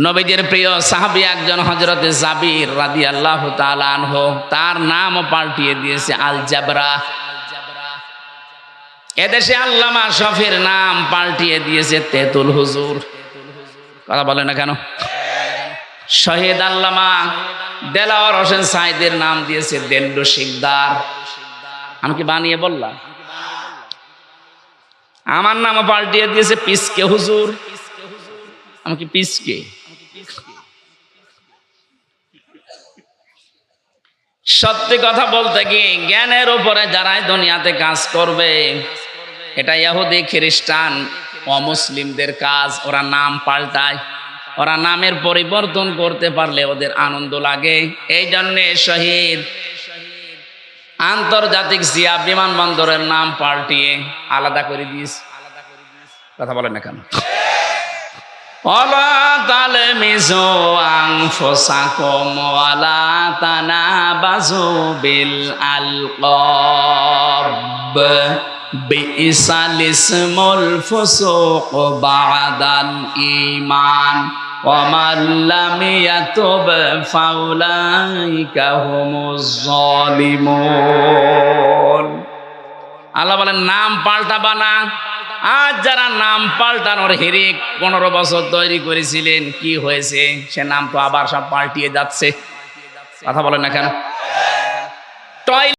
নবীজির প্রিয় সাহাবী একজন হযরতে জাবির রাদিয়াল্লাহু তাআলা আনহু, তার নামও পাল্টিয়ে দিয়েছে আল জাবরা। এদেশে আল্লামা শফির নাম পাল্টিয়ে দিয়েছে তেতুল হুজুর। কথা বলে না কেন? শহীদ আল্লামা দেলাওয়ার হোসেন সাইদের নাম দিয়েছে দেন্ডু শিকদার। আমি কি বানিয়ে বললাম? আমার নামও পাল্টিয়ে দিয়েছে পিসকে হুজুর। আমি কি পিসকে? সত্যি কথা বলতে কি, জ্ঞানের উপরে যারাই দুনিয়াতে কাজ করবে, এটা ইহুদি, খ্রিস্টান, অমুসলিমদের কাজ। ওরা নাম পাল্টায়, ওরা নামের পরিবর্তন করতে পারলে ওদের আনন্দ লাগে। এই জন্যে শহীদ আন্তর্জাতিক জিয়া বিমানবন্দরের নাম পাল্টিয়ে আলাদা করে দিয়েছে। কথা বলেন না কেন? ওয়ালা তালমিজু আনফুসাকুম ওয়ালা তানাবাজু বিল আলকাব বিইসাল ইসমুল ফুসুক বাদাল ঈমান ওয়া মান লাম ইয়াতুব ফাউলাইকা হুমুজ জালিমুন। আল্লাহ বলেন নাম পাল্টাবা না। আজ যারা নাম পাল্টানোর হিরিক 15 বছর তৈরি করেছিলেন, কি হয়েছে? সে নাম তো আবার সব পাল্টিয়ে যাচ্ছে। কথা বলেন না কেন?